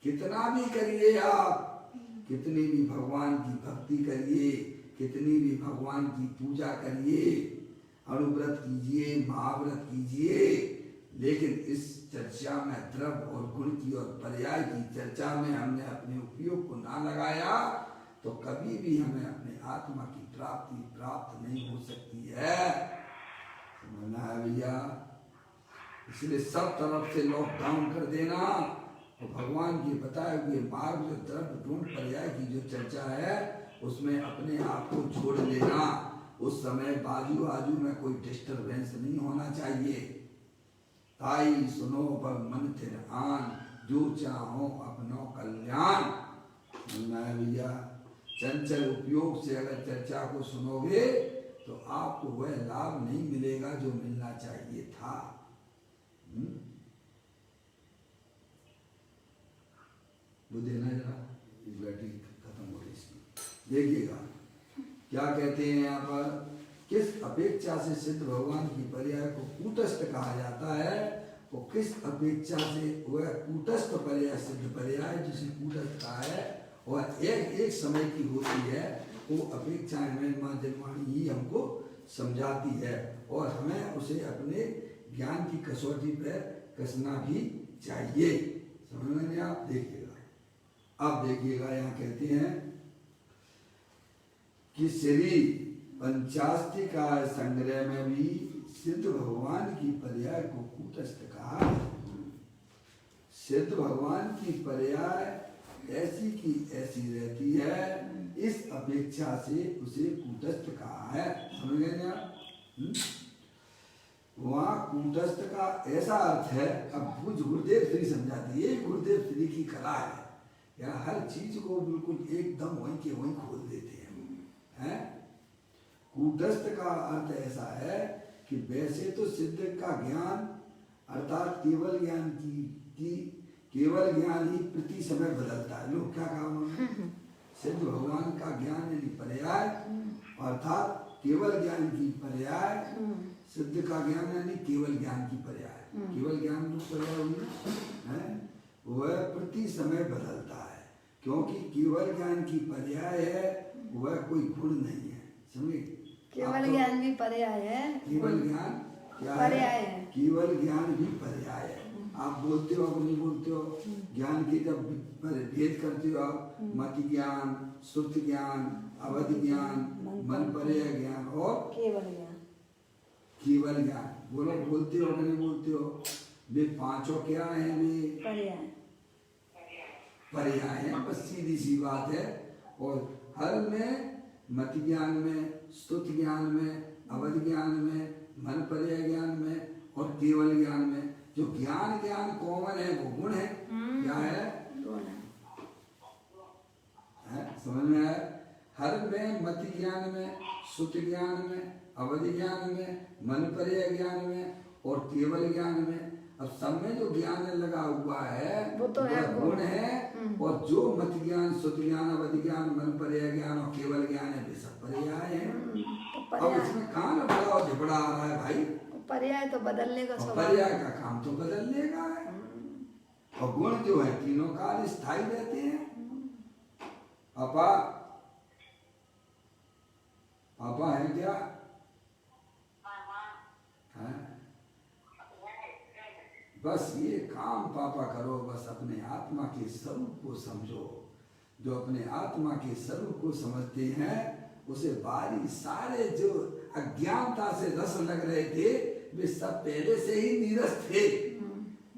कितना भी करिए आप, कितनी भी भगवान की भक्ति करिए, कितनी भी भगवान की पूजा करिए, अनुव्रत कीजिए, महाव्रत कीजिए, लेकिन इस चर्चा में द्रव्य और गुण की और पर्याय की चर्चा में हमने अपने उपयोग को ना लगाया तो कभी भी हमें अपने आत्मा की प्राप्ति प्राप्त नहीं हो सकती है। समझना है भैया। इसलिए सब तरफ से लॉकडाउन कर देना और भगवान के बताए हुए मार्ग जो द्रव्य गुण पर्याय की जो चर्चा है उसमें अपने आप को जोड़ लेना। उस समय बाजू आजू में कोई डिस्टरबेंस नहीं होना चाहिए। ताई सुनो पर मन तिर आन, जो चाहो अपनो कल्याण। भैया चंचल उपयोग से अगर चर्चा को सुनोगे तो आपको वह लाभ नहीं मिलेगा जो मिलना चाहिए था। वो देना जरा, इस बैटरी खत्म हो गई इसकी। देखिएगा क्या कहते हैं यहाँ पर, किस अपेक्षा से सिद्ध भगवान की पर्याय को कूटस्थ कहा जाता है, वो किस अपेक्षा से वह कूटस्थ पर्याय सिद्ध पर्याय जिसे कूटस्थ कहा है और एक समय की होती है, वो अपेक्षा हमें माँ जन्माणी ही हमको समझाती है और हमें उसे अपने ज्ञान की कसौटी पर कसना भी चाहिए। समझ में नहीं? आप देखिएगा, अब देखिएगा यहाँ कहते हैं कि श्री पंचास्तिका संग्रह में भी सिद्ध भगवान की पर्याय को कूटस्थ कहा। सिद्ध भगवान की पर्याय ऐसी की ऐसी रहती है, इस अपेक्षा से उसे कूटस्थ कहा है। समझ गए ना? वहाँ कूटस्थ का ऐसा अर्थ है, अब कुछ गुरुदेव श्री समझाती है, गुरुदेव श्री की कला है या हर चीज को बिल्कुल एकदम वहीं के वहीं खोल देते हैं। कूटस्थ का अर्थ ऐसा है कि वैसे तो सिद्ध का ज्ञान अर्थात केवल ज्ञान की केवल ज्ञान ही प्रति समय बदलता है। लोग क्या कहा उन्होंने, सिद्ध भगवान का ज्ञान यानी पर्याय अर्थात केवल ज्ञान की पर्याय, सिद्ध का ज्ञान यानी केवल ज्ञान की पर्याय, केवल ज्ञान जो पर्याय है वह प्रति समय बदलता है, क्योंकि केवल ज्ञान की पर्याय है वह कोई गुण नहीं है। समझे? केवल ज्ञान भी पर्याय है, केवल ज्ञान क्या पर्याय है? केवल ज्ञान भी पर्याय है। आप बोलते हो नहीं बोलते हो, ज्ञान के जब भेद करते हो आप, मत ज्ञान, श्रुति ज्ञान, अवधि ज्ञान, मन पर्याय ज्ञान और केवल ज्ञान। केवल ज्ञान बोलो, बोलते हो नहीं बोलते हो? वे पांचों क्या है? वे पर्याय पर्याय है, बस सीधी सी बात है। और हर में मत ज्ञान में, स्तुति ज्ञान में, अवधि ज्ञान में, मन पर्याय ज्ञान में और केवल ज्ञान में जो ज्ञान कॉमन है वो गुण है। क्या है? समझ में आया? हर में मत ज्ञान में, स्तुति ज्ञान में, अवधि ज्ञान में, मन पर्याय ज्ञान में और केवल ज्ञान में, अब सब में जो ज्ञान लगा हुआ है वो तो है गुण है। और जो मत ज्ञान, श्रुति ज्ञान, अवधि ज्ञान, मन पर्याय ज्ञान और केवल ज्ञान है वे सब पर्याय है। अब इसमें कहाँ ना बड़ा और झगड़ा आ रहा है भाई? पर्याय तो बदलने का स्वभाव, पर्याय का काम तो बदलने का है और गुण जो है तीनों काल स्थायी रहते हैं। पापा पापा है क्या? है? बस ये काम पापा करो, बस अपने आत्मा के स्वरूप को समझो। जो अपने आत्मा के स्वरूप को समझते हैं उसे बारी सारे जो अज्ञानता से रस लग रहे थे वे सब पहले से ही नीरस थे,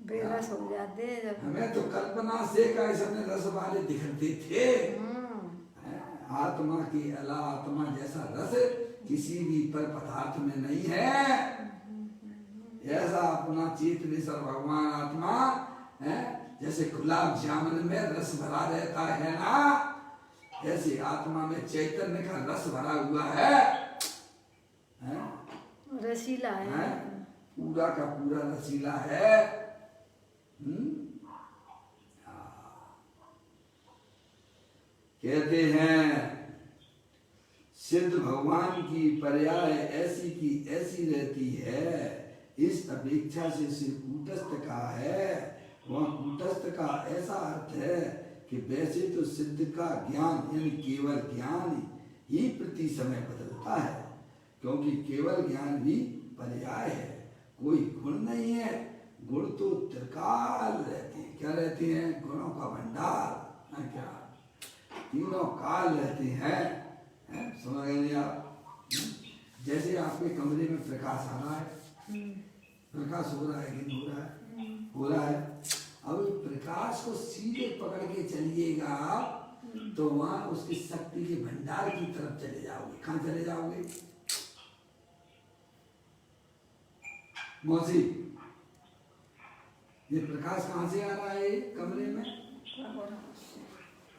बेरस हो जाते हैं जब। हमें तो कल्पना से कैसे रस वाले दिखते थे। आत्मा के अलावा आत्मा जैसा रस किसी भी पर पदार्थ में नहीं है। ऐसा अपना चेतनेश्वर भगवान आत्मा है, जैसे गुलाब जामुन में रस भरा रहता है ना, ऐसे आत्मा में चैतन्य का रस भरा हुआ है? रसीला है, पूरा का पूरा रसीला है। कहते हैं सिद्ध भगवान की पर्याय ऐसी की ऐसी रहती है, इस अपेक्षा से सिर्फ कूटस्थ का है। वह कूटस्थ का ऐसा अर्थ है कि वैसे तो सिद्ध का ज्ञान यानी केवल ज्ञान ही प्रति समय बदलता है, क्योंकि केवल ज्ञान भी पर्याय है, कोई गुण नहीं है। गुण तो त्रिकाल रहते हैं। क्या रहते हैं? गुणों का भंडार है। क्या तीनों काल रहते हैं। समझ गए आप? जैसे आपके कमरे में प्रकाश आ रहा है, प्रकाश हो रहा है कि नहीं हो रहा है? हो रहा है। अब प्रकाश को सीधे पकड़ के चलिएगा आप तो वहां उसकी शक्ति के भंडार की तरफ चले जाओगे। कहाँ चले जाओगे मौसी? ये प्रकाश कहाँ से आ रहा है? कमरे में,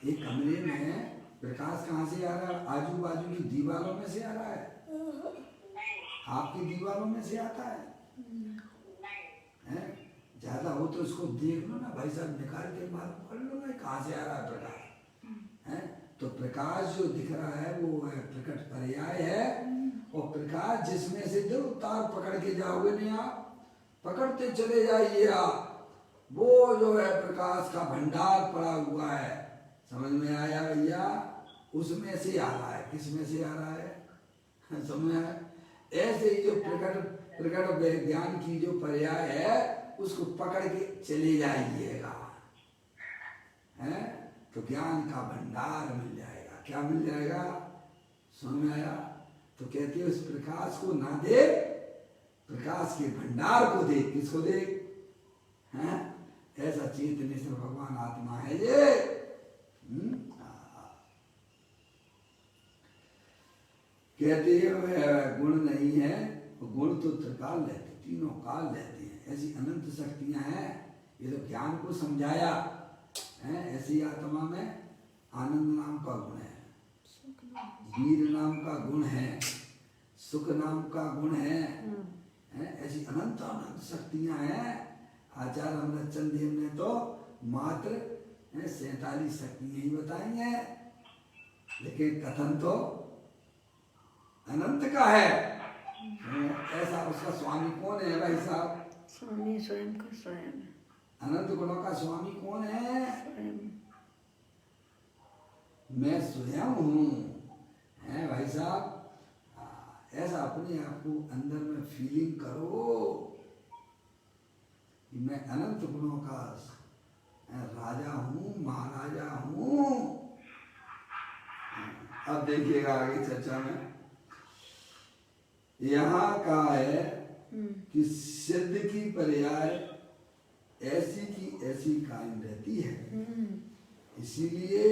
ये कमरे में प्रकाश कहाँ से आ रहा है? आजू बाजू की दीवारों में से आ रहा है? आपकी दीवारों में से आता है? ज्यादा हो तो उसको देख लो ना भाई साहब, निकाल के मालूम कर लो ना कहाँ से आ रहा है प्रकाश है। तो प्रकाश जो दिख रहा है वो है प्रकट पर्याय है। और प्रकाश जिसमें से जो तार पकड़ के जाओगे नहीं आप, पकड़ते चले जाइए आप, वो जो है प्रकाश का भंडार पड़ा हुआ है। समझ में आया भैया? उसमें से आ रहा है। किस में से आ रहा है? समझ में आया? ऐसे ही जो प्रकट विज्ञान की जो पर्याय है उसको पकड़ के चले जाइएगा, है तो ज्ञान का भंडार मिल जाएगा। क्या मिल जाएगा? समझ में आया? तो कहते हैं उस प्रकाश को ना देख, प्रकाश के भंडार को देख। किसको देख? हैं? ऐसा चेतनेश्वर भगवान आत्मा है ये। कहते हैं गुण नहीं है, गुण तो त्रिकाल रहते, तीनों काल रहते हैं। ऐसी अनंत शक्तियां हैं। ये तो ज्ञान को समझाया है। ऐसी आत्मा में आनंद नाम का गुण है, वीर नाम का गुण है, सुख नाम का गुण है। ऐसी अनंत अनंत शक्तियां हैं। आचार्य अमृतचंद देव ने तो मात्र 47 शक्तियां ही बताई हैं, लेकिन कथन तो अनंत का है। ऐसा उसका स्वामी कौन है भाई साहब? स्वामी स्वयं का स्वयं। अनंत गुणों का स्वामी कौन है? स्वयं। मैं स्वयं हूँ, है भाई साहब। ऐसा अपने आप को अंदर में फीलिंग करो कि मैं अनंत गुणों का राजा हूँ, महाराजा हूँ। अब देखिएगा आगे चर्चा में यहाँ का है कि सिद्ध की पर्याय ऐसी की ऐसी कायम रहती है, इसीलिए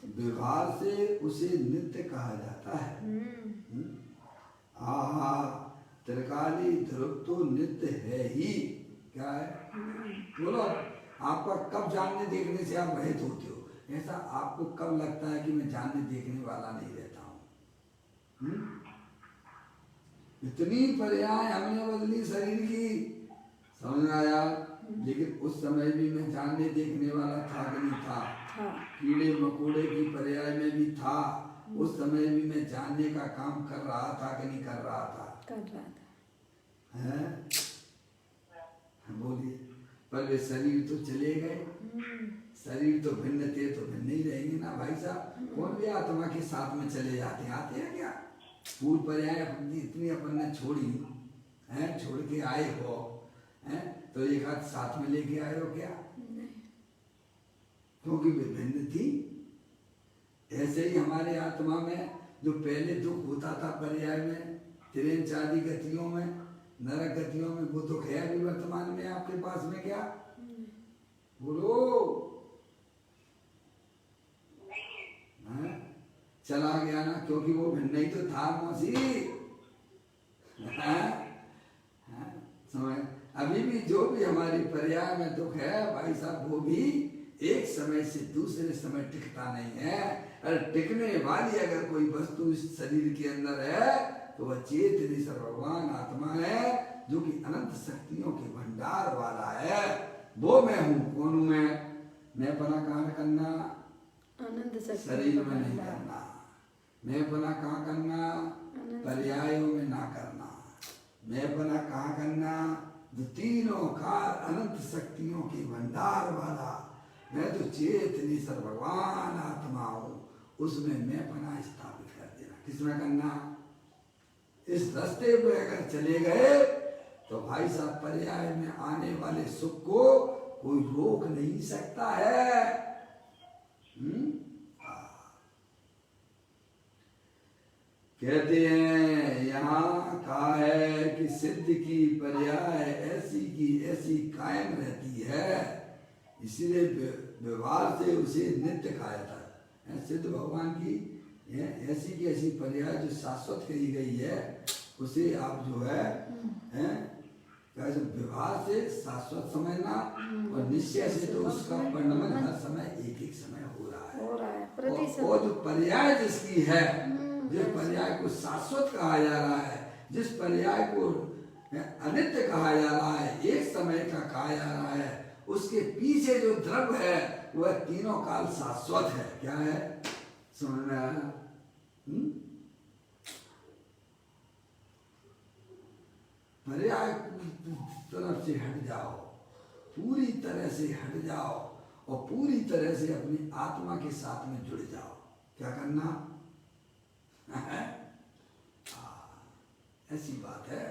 व्यवहार से उसे नित्य कहा जाता है। आहा, त्रिकाली ध्रुव तो नित्य है ही। क्या है? बोलो, आपका कब जानने देखने से आप रहित होते हो? ऐसा आपको कब लगता है कि मैं जानने देखने वाला नहीं रहता हूँ? इतनी पर्याय हमने बदली शरीर की, समझ आया? लेकिन उस समय भी मैं जानने देखने वाला था कि नहीं था? कीड़े मकोड़े की पर्याय में भी था। उस समय भी मैं जानने का काम कर रहा था कि नहीं कर रहा था? कर रहा था। हैं? बोलिए। पर वे शरीर तो चले गए, शरीर तो भिन्न थे तो भिन्न ही रहेंगे ना भाई साहब। कौन भी आत्मा के साथ में चले जाते हैं? आते हैं क्या? पूर्व पर्याय अपनी इतनी अपन ने छोड़ी है, छोड़ के आए हो हैं, तो एक हाथ साथ में लेके आए हो क्या? क्योंकि वे भिन्न थी। ऐसे ही हमारे आत्मा में जो पहले दुख होता था पर्याय में, त्रिंच आदि गतियों में, नरक गतियों में, वो दुख है अभी वर्तमान में आपके पास में क्या? बोलो। चला गया ना, क्योंकि वो भिन्न ही तो था मौसी। समझ? अभी भी जो भी हमारी पर्याय में दुख है भाई साहब, वो भी एक समय से दूसरे समय टिकता नहीं है। अरे टिकने वाली अगर कोई वस्तु इस शरीर के अंदर है तो वह चेतनेश्वर भगवान आत्मा है, जो कि अनंत शक्तियों के भंडार वाला है। वो मैं हूँ। कौन हूँ मैं पना कहाँ करना? अनंत शरीर में नहीं करना। मैं पना कहाँ करना? पर्यायों में ना करना। मैं पना कहाँ करना? जो तीनों काल अनंत शक्तियों के भंडार वाला मैं तो चेतनेश्वर भगवान आत्मा हूँ, उसमें मैं पना स्थापित कर देना। किसमें करना? इस रास्ते पे अगर चले गए तो भाई साहब पर्याय में आने वाले सुख को कोई रोक नहीं सकता है। कहते हैं यहाँ कहा है कि सिद्ध की पर्याय ऐसी की ऐसी कायम रहती है, इसीलिए व्यवहार से उसे नित्य कहा जाता है। सिद्ध भगवान की ऐसी की ऐसी पर्याय जो शाश्वत कही गई है, उसे आप जो है व्यवहार से शाश्वत समझना, और निश्चय से तो उसका परिणमन हर समय एक एक समय हो रहा है। और जो पर्याय जिसकी है, जिस पर्याय को शाश्वत कहा जा रहा है, जिस पर्याय को अनित्य कहा जा रहा है, एक समय का कहा जा रहा है। उसके पीछे जो द्रव्य है वह तीनों काल शाश्वत है। क्या है, समझ में आया? पर्याय तरफ से हट जाओ, पूरी तरह से हट जाओ और पूरी तरह से अपनी आत्मा के साथ में जुड़ जाओ। क्या करना है? ऐसी बात है।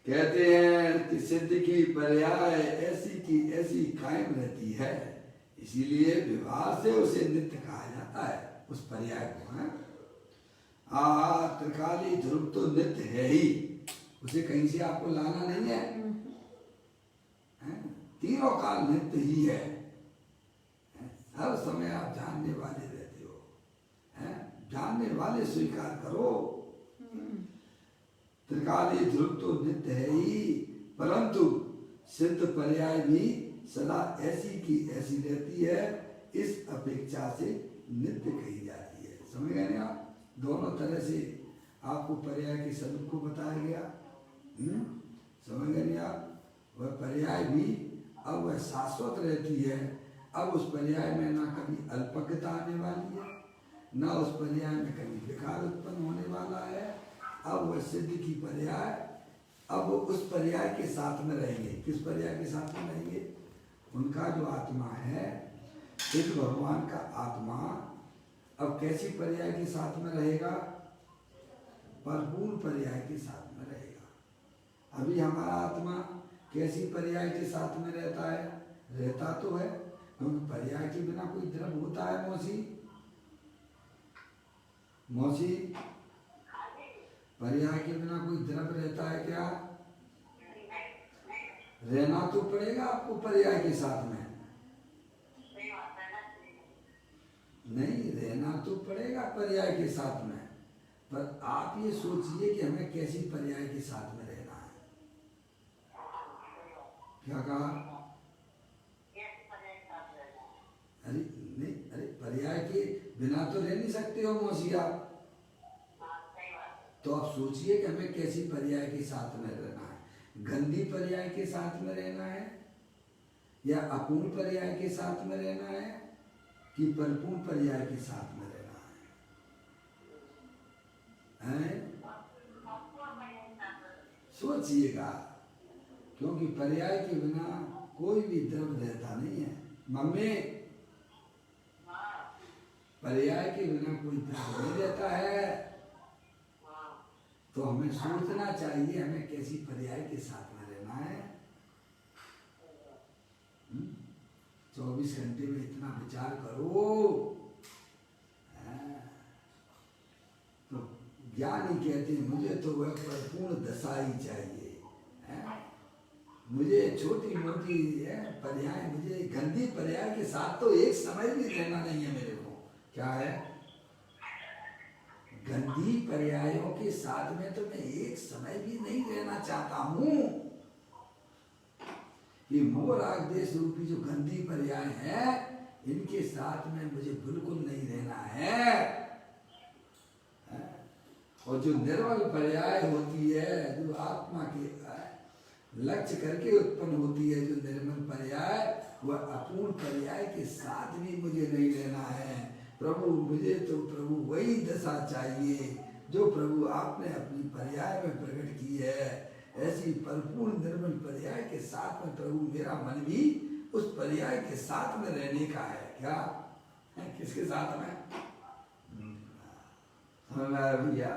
कहते हैं कि सिद्ध की पर्याय ऐसी की ऐसी कायम रहती है, इसीलिए विवाह से उसे नित्य कहा जाता है, उस पर्याय को है। त्रिकाली ध्रुव तो नित्य है ही, उसे कहीं से आपको लाना नहीं है, तीनों काल नित्य ही है। हर समय आप जानने वाले रहते हो, जानने वाले स्वीकार करो। त्रिकाली ध्रुव तो नित्य है ही, परंतु सिद्ध पर्याय भी सदा ऐसी की ऐसी रहती है, इस अपेक्षा से नित्य कही जाती है। समझ गए ना आप? दोनों तरह से आपको पर्याय के स्वरूप को बताया गया। समझ गए नहीं आप? वह पर्याय भी अब वह शाश्वत रहती है। अब उस पर्याय में ना कभी अल्पज्ञता आने वाली है, ना उस पर्याय में कभी विकार उत्पन्न होने वाला है। अब वह सिद्ध की पर्याय, अब उस पर्याय के साथ में रहेंगे। किस पर्याय के साथ में रहेंगे? उनका जो आत्मा है, सिद्ध भगवान का आत्मा अब कैसी पर्याय के साथ में रहेगा? परिपूर्ण पर्याय के साथ में रहेगा। अभी हमारा आत्मा कैसी पर्याय के साथ में रहता है? रहता तो है, क्योंकि पर्याय के बिना कोई द्रव्य होता है? मौसी, पर्याय के बिना कोई द्रव्य रहता है क्या? रहना तो पड़ेगा आपको पर्याय के साथ में। नहीं, रहना तो पड़ेगा पर्याय के साथ में, पर आप ये सोचिए कि हमें कैसी पर्याय के साथ में रहना है। क्या कहा? अरे नहीं, अरे पर्याय के बिना तो रह नहीं सकते हो मौसी आप। तो आप सोचिए कि हमें कैसी पर्याय के साथ में रहना है। गंदी पर्याय के साथ में रहना है, या अपूर्ण पर्याय के साथ में रहना है, कि परिपूर्ण पर्याय के साथ में रहना है? सोचिएगा, क्योंकि पर्याय के बिना कोई भी द्रव्य रहता नहीं है। मम्मी, पर्याय के बिना कोई द्रव्य नहीं रहता है। तो हमें सोचना चाहिए हमें कैसी पर्याय के साथ में रहना है। 24 घंटे में इतना विचार करो। तो ज्ञानी कहते हैं मुझे तो वह परिपूर्ण दशा ही चाहिए। मुझे छोटी मोटी पर्याय, मुझे गंदी पर्याय के साथ तो एक समय भी रहना नहीं है मेरे को। क्या है? गंदी पर्यायों के साथ में तो मैं एक समय भी नहीं रहना चाहता हूँ। ये मोह राग देश रूपी जो गंदी पर्याय है, इनके साथ में मुझे बिल्कुल नहीं रहना है। और जो निर्मल पर्याय होती है, जो आत्मा के लक्ष्य करके उत्पन्न होती है, जो निर्मल पर्याय, वह अपूर्ण पर्याय के साथ भी मुझे नहीं रहना है। प्रभु, मुझे तो प्रभु वही दशा चाहिए जो प्रभु आपने अपनी पर्याय में प्रकट की है। ऐसी परिपूर्ण निर्मल पर्याय के साथ में प्रभु मेरा मन भी उस पर्याय के साथ में रहने का है। क्या है? किसके साथ में? भैया,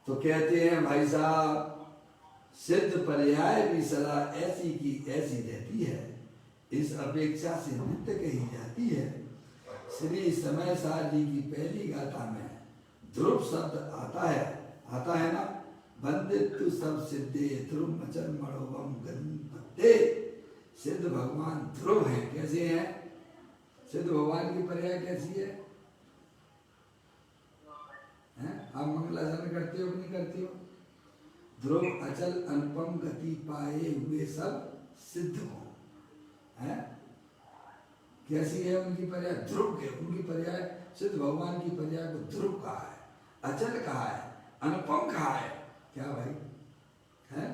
तो कहते हैं भाई साहब, सिद्ध पर्याय भी सदा ऐसी की ऐसी रहती है, इस अपेक्षा से नित्य कही जाती है। श्री समय सार जी की पहली गाथा में ध्रुव शब्द आता है ना। बंदित्व सब सिद्धे ध्रुव मचन मणोबम गंधे। सिद्ध भगवान ध्रुव हैं। कैसे हैं? सिद्ध भगवान की पर्याय कैसी है? आप मंगलाचरण करते हो कि नहीं करते हो? ध्रुव अचल अनुपम गति पाए हुए सब सिद्ध हो। कैसी है उनकी पर्याय? ध्रुव के उनकी पर्याय सिद्ध भगवान की पर्याय को ध्रुव कहा है, अचल कहा है, अनुपम कहा है। क्या भाई है?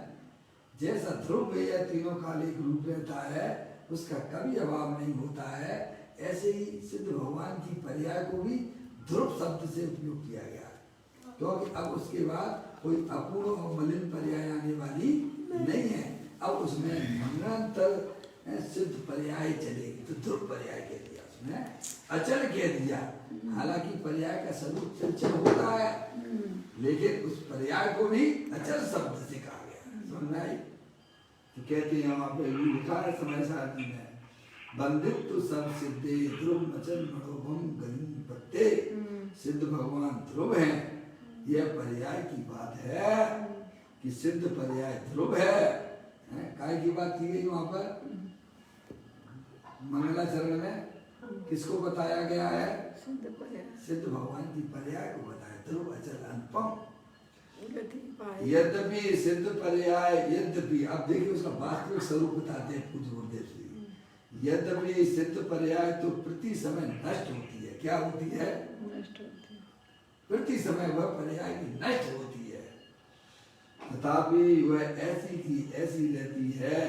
जैसा ध्रुव में यह तीनों काल एक रूप रहता है, उसका कभी अभाव नहीं होता है, ऐसे ही सिद्ध भगवान की पर्याय को भी ध्रुव शब्द से उपयोग किया गया है, क्योंकि अब उसके बाद कोई अपूर्ण और मलिन पर्याय आने वाली नहीं है। अब उसमें निरंतर सिद्ध पर्याय चलेगी, तो ध्रुव पर्याय कह दिया उसने, अचल कह दिया। हालांकि पर्याय का स्वरूप चंचल होता है, लेकिन उस पर्याय को भी अचल शब्द से कहा गया। समझ में आई? तो कहते हैं वहां पे लिखा है समय सारणी में, बंदित्व सब सिद्धे ध्रुव मचल मनोभम गलिन पत्ते। सिद्ध भगवान ध्रुव है, यह पर्याय की बात है कि सिद्ध पर्याय ध्रुव है। काय की बात की गई वहां पर मंगलाचरण में? किसको बताया गया है? सिद्ध भगवान की पर्याय को बताया, ध्रुव अचल अनुपम। यद्यपि सिद्ध पर्याय, यद्यपि अब देखिए उसका वास्तविक स्वरूप बताते हैं पूज्य गुरुदेव श्री। यद्यपि सिद्ध पर्याय तो प्रति समय नष्ट होती है। क्या होती है? नष्ट होती है। प्रति समय वह पर्याय की नष्ट होती है, तथापि वह ऐसी की ऐसी रहती है,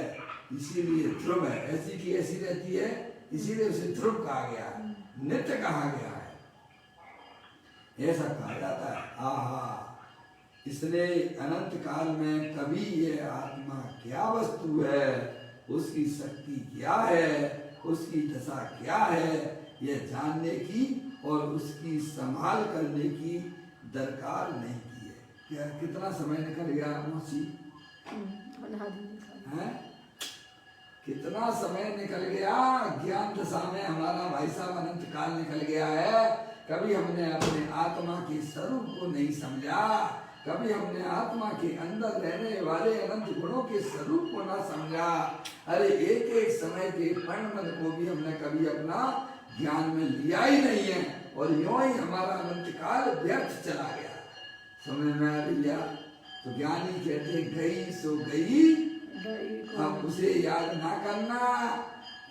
इसीलिए ध्रुव है। ऐसी की ऐसी रहती है, इसीलिए उसे ध्रुव कहा गया है, नित्य कहा गया है, ऐसा कहा जाता है। आहा, इसलिए अनंत काल में कभी ये आत्मा क्या वस्तु है, उसकी शक्ति क्या है, उसकी दशा क्या है, यह जानने की और उसकी संभाल करने की दरकार नहीं की है। क्या कितना समय निकल गया मौसी? हैं? कितना समय निकल गया ज्ञान दशा में हमारा भाई साहब, अनंत काल निकल गया है। कभी हमने अपने आत्मा के स्वरूप को नहीं समझा, कभी हमने आत्मा के अंदर रहने वाले अनंत गुणों के स्वरूप को ना समझा। अरे एक एक समय के मन को भी हमने कभी अपना ज्ञान में लिया ही नहीं है, और यूं ही हमारा अनंत काल व्यर्थ चला गया। समझ में आ भैया? तो ज्ञानी कहते गई सो गई, अब उसे याद ना करना।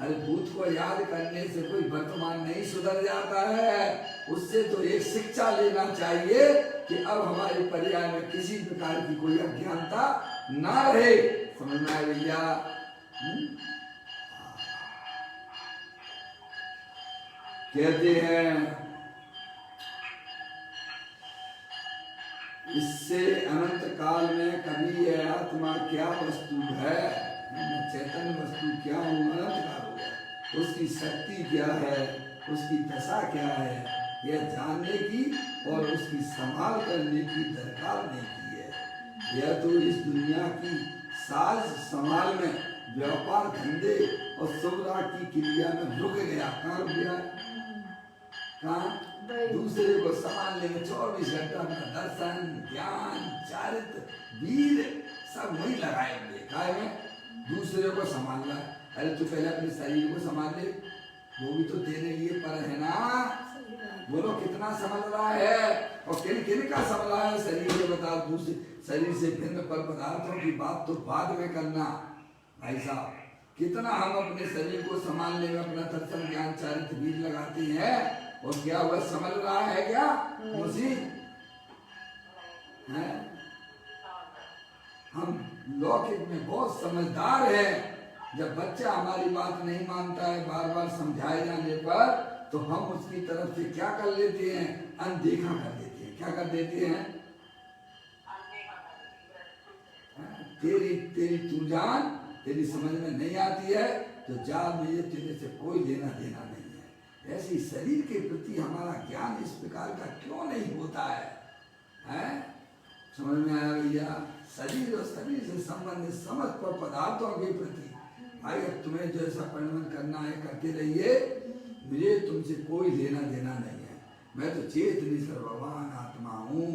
अरे भूत को याद करने से कोई वर्तमान नहीं सुधर जाता है, उससे तो एक शिक्षा लेना चाहिए कि अब हमारे पर्याय में किसी प्रकार की कोई अज्ञानता ना रहे। समझ में आए भैया? कहते हैं इससे अनंत काल में कभी यह आत्मा क्या वस्तु है, चैतन्य वस्तु क्या हूँ, अनंत काल हो गया, उसकी शक्ति क्या है, उसकी दशा क्या है, यह जानने की और उसकी संभाल करने की दरकार नहीं की है। यह तो इस दुनिया की साज संभाल में, व्यापार धंधे और सुविधा की क्रिया में रुक गया। कहाँ रुक गया? कहाँ? दूसरे को संभालने में 24 घंटा में दर्शन, ज्ञान, चारित्र, वीर सब वही लगाए हुए। काय में? दूसरे को संभालना। अरे तू पहले अपने शरीर को संभाल ले, वो भी तो तेरे लिए पर है ना। बोलो कितना संभल रहा है, और किन किन का संभला है शरीर से? बता। दूसरे शरीर से भिन्न पर पदार्थों की बात तो बाद में करना भाई साहब। कितना हम अपने शरीर को संभालने में अपना दर्शन, ज्ञान, चारित्र, वीर लगाते हैं, और क्या वह समझ रहा है क्या मुझे? हम लौकिक में बहुत समझदार हैं। जब बच्चा हमारी बात नहीं मानता है बार बार समझाए जाने पर, तो हम उसकी तरफ से क्या कर लेते हैं? अनदेखा कर देते हैं। क्या कर देते हैं? तेरी तू जान, तेरी समझ में नहीं आती है तो जा, मुझे तेरे से कोई लेना देना नहीं है। ऐसी शरीर के प्रति हमारा ज्ञान इस प्रकार का क्यों नहीं होता है? समझ में आया भैया? शरीर और शरीर से संबंधित समस्त पदार्थों के प्रति भाई अब तुम्हें जैसा परिणमन करना है करते रहिए, मुझे तुमसे कोई लेना देना नहीं है। मैं तो चेतनी सर्ववान आत्मा हूँ।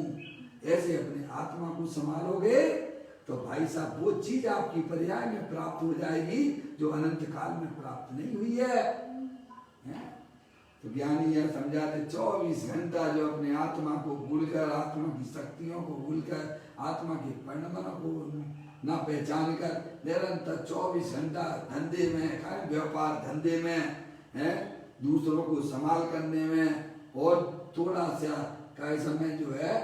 ऐसे अपने आत्मा को संभालोगे तो भाई साहब वो चीज आपकी पर्याय में प्राप्त हो जाएगी जो अनंत काल में प्राप्त नहीं हुई है। तो ज्ञानी यह समझाते 24 घंटा जो अपने आत्मा को भूलकर, आत्मा की शक्तियों को भूलकर, आत्मा के परिणमनों को ना पहचान कर निरंतर 24 घंटा धंधे में, व्यापार धंधे में है, दूसरों को संभाल करने में और थोड़ा सा का समय जो है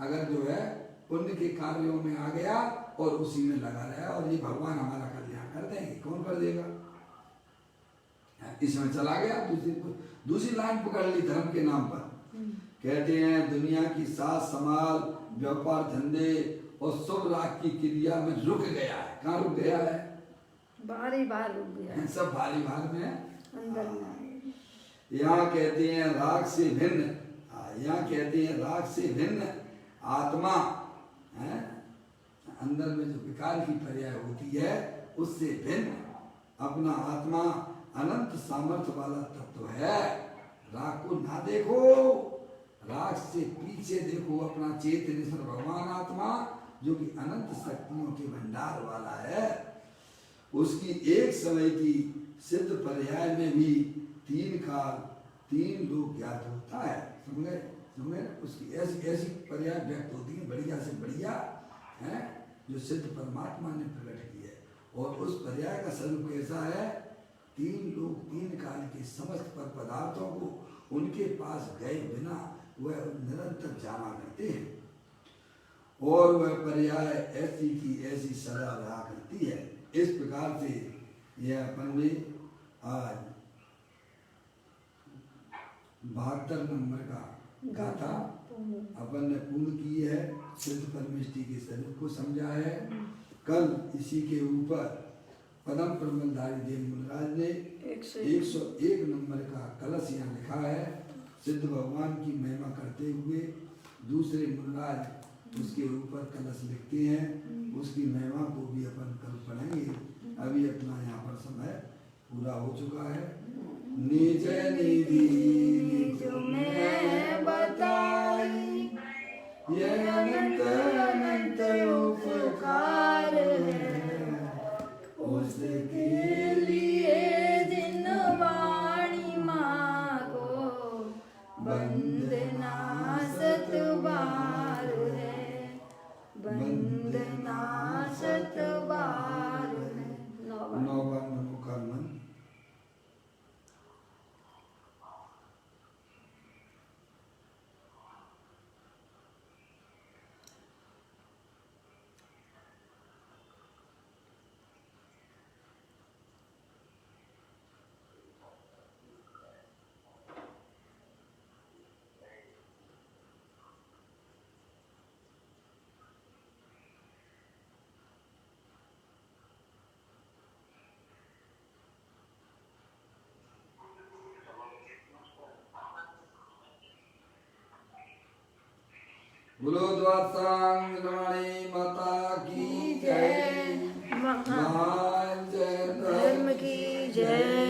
अगर जो है पुण्य के कार्यों में आ गया और उसी में लगा रहा और ये भगवान हमारा कल्याण कर देंगे, कौन कर देगा। इसमें चला गया, दूसरी लाइन पकड़ ली धर्म के नाम पर। कहते हैं दुनिया की साज संभाल, व्यापार धंधे और शुभ राग की क्रिया में रुक गया है। कहाँ रुक गया है? बाहरी बाहर रुक गया, सब भारी भार में अंदर में। यहाँ कहते हैं राग से भिन्न, यहाँ कहते हैं राग से भिन्न आत्मा है, अंदर में जो विकार की पर्याय होती है उससे भिन्न अपना आत्मा अनंत सामर्थ्य वाला तत्व है। राग को ना देखो, राग से पीछे देखो अपना चेतनेश्वर भगवान आत्मा जो कि अनंत शक्तियों के भंडार वाला है। उसकी एक समय की सिद्ध पर्याय में भी तीन काल तीन लोग ज्ञात होता है। समझे समझे, उसकी ऐसी ऐसी पर्याय व्यक्त होती है बढ़िया से बढ़िया है जो सिद्ध परमात्मा ने प्रकट की है। और उस पर्याय का स्वरूप कैसा है? तीन लोग तीन काल के समस्त पर पदार्थों को उनके पास गए बिना वह निरंतर जाना करते हैं और वह पर्याय ऐसी की ऐसी सदा रहा करती है। इस प्रकार से यह अपन ने आज 72 नंबर का गाथा अपन ने पूर्ण की है, सिद्ध परमेष्टि के स्वरूप को समझा है। कल इसी के ऊपर पदम प्रबलधारी देव मुनिराज ने 101 नंबर का कलश यहाँ लिखा है। सिद्ध भगवान की महिमा करते हुए दूसरे मुनिराज उसके ऊपर कलश लिखते हैं, उसकी महिमा को भी अपन कल पढ़ेंगे। अभी अपना यहाँ पर समय पूरा हो चुका है। निज निधि जो मैं बताई यह अनंत अनंत उपकार है, उसके लिए जिन वाणी माँ को वंदना सत बार है, वंदना सत बार है। 9 बार नमो का मन। बोलो द्वादशांगनाणी माता की जय, महान जय धर्म की जय।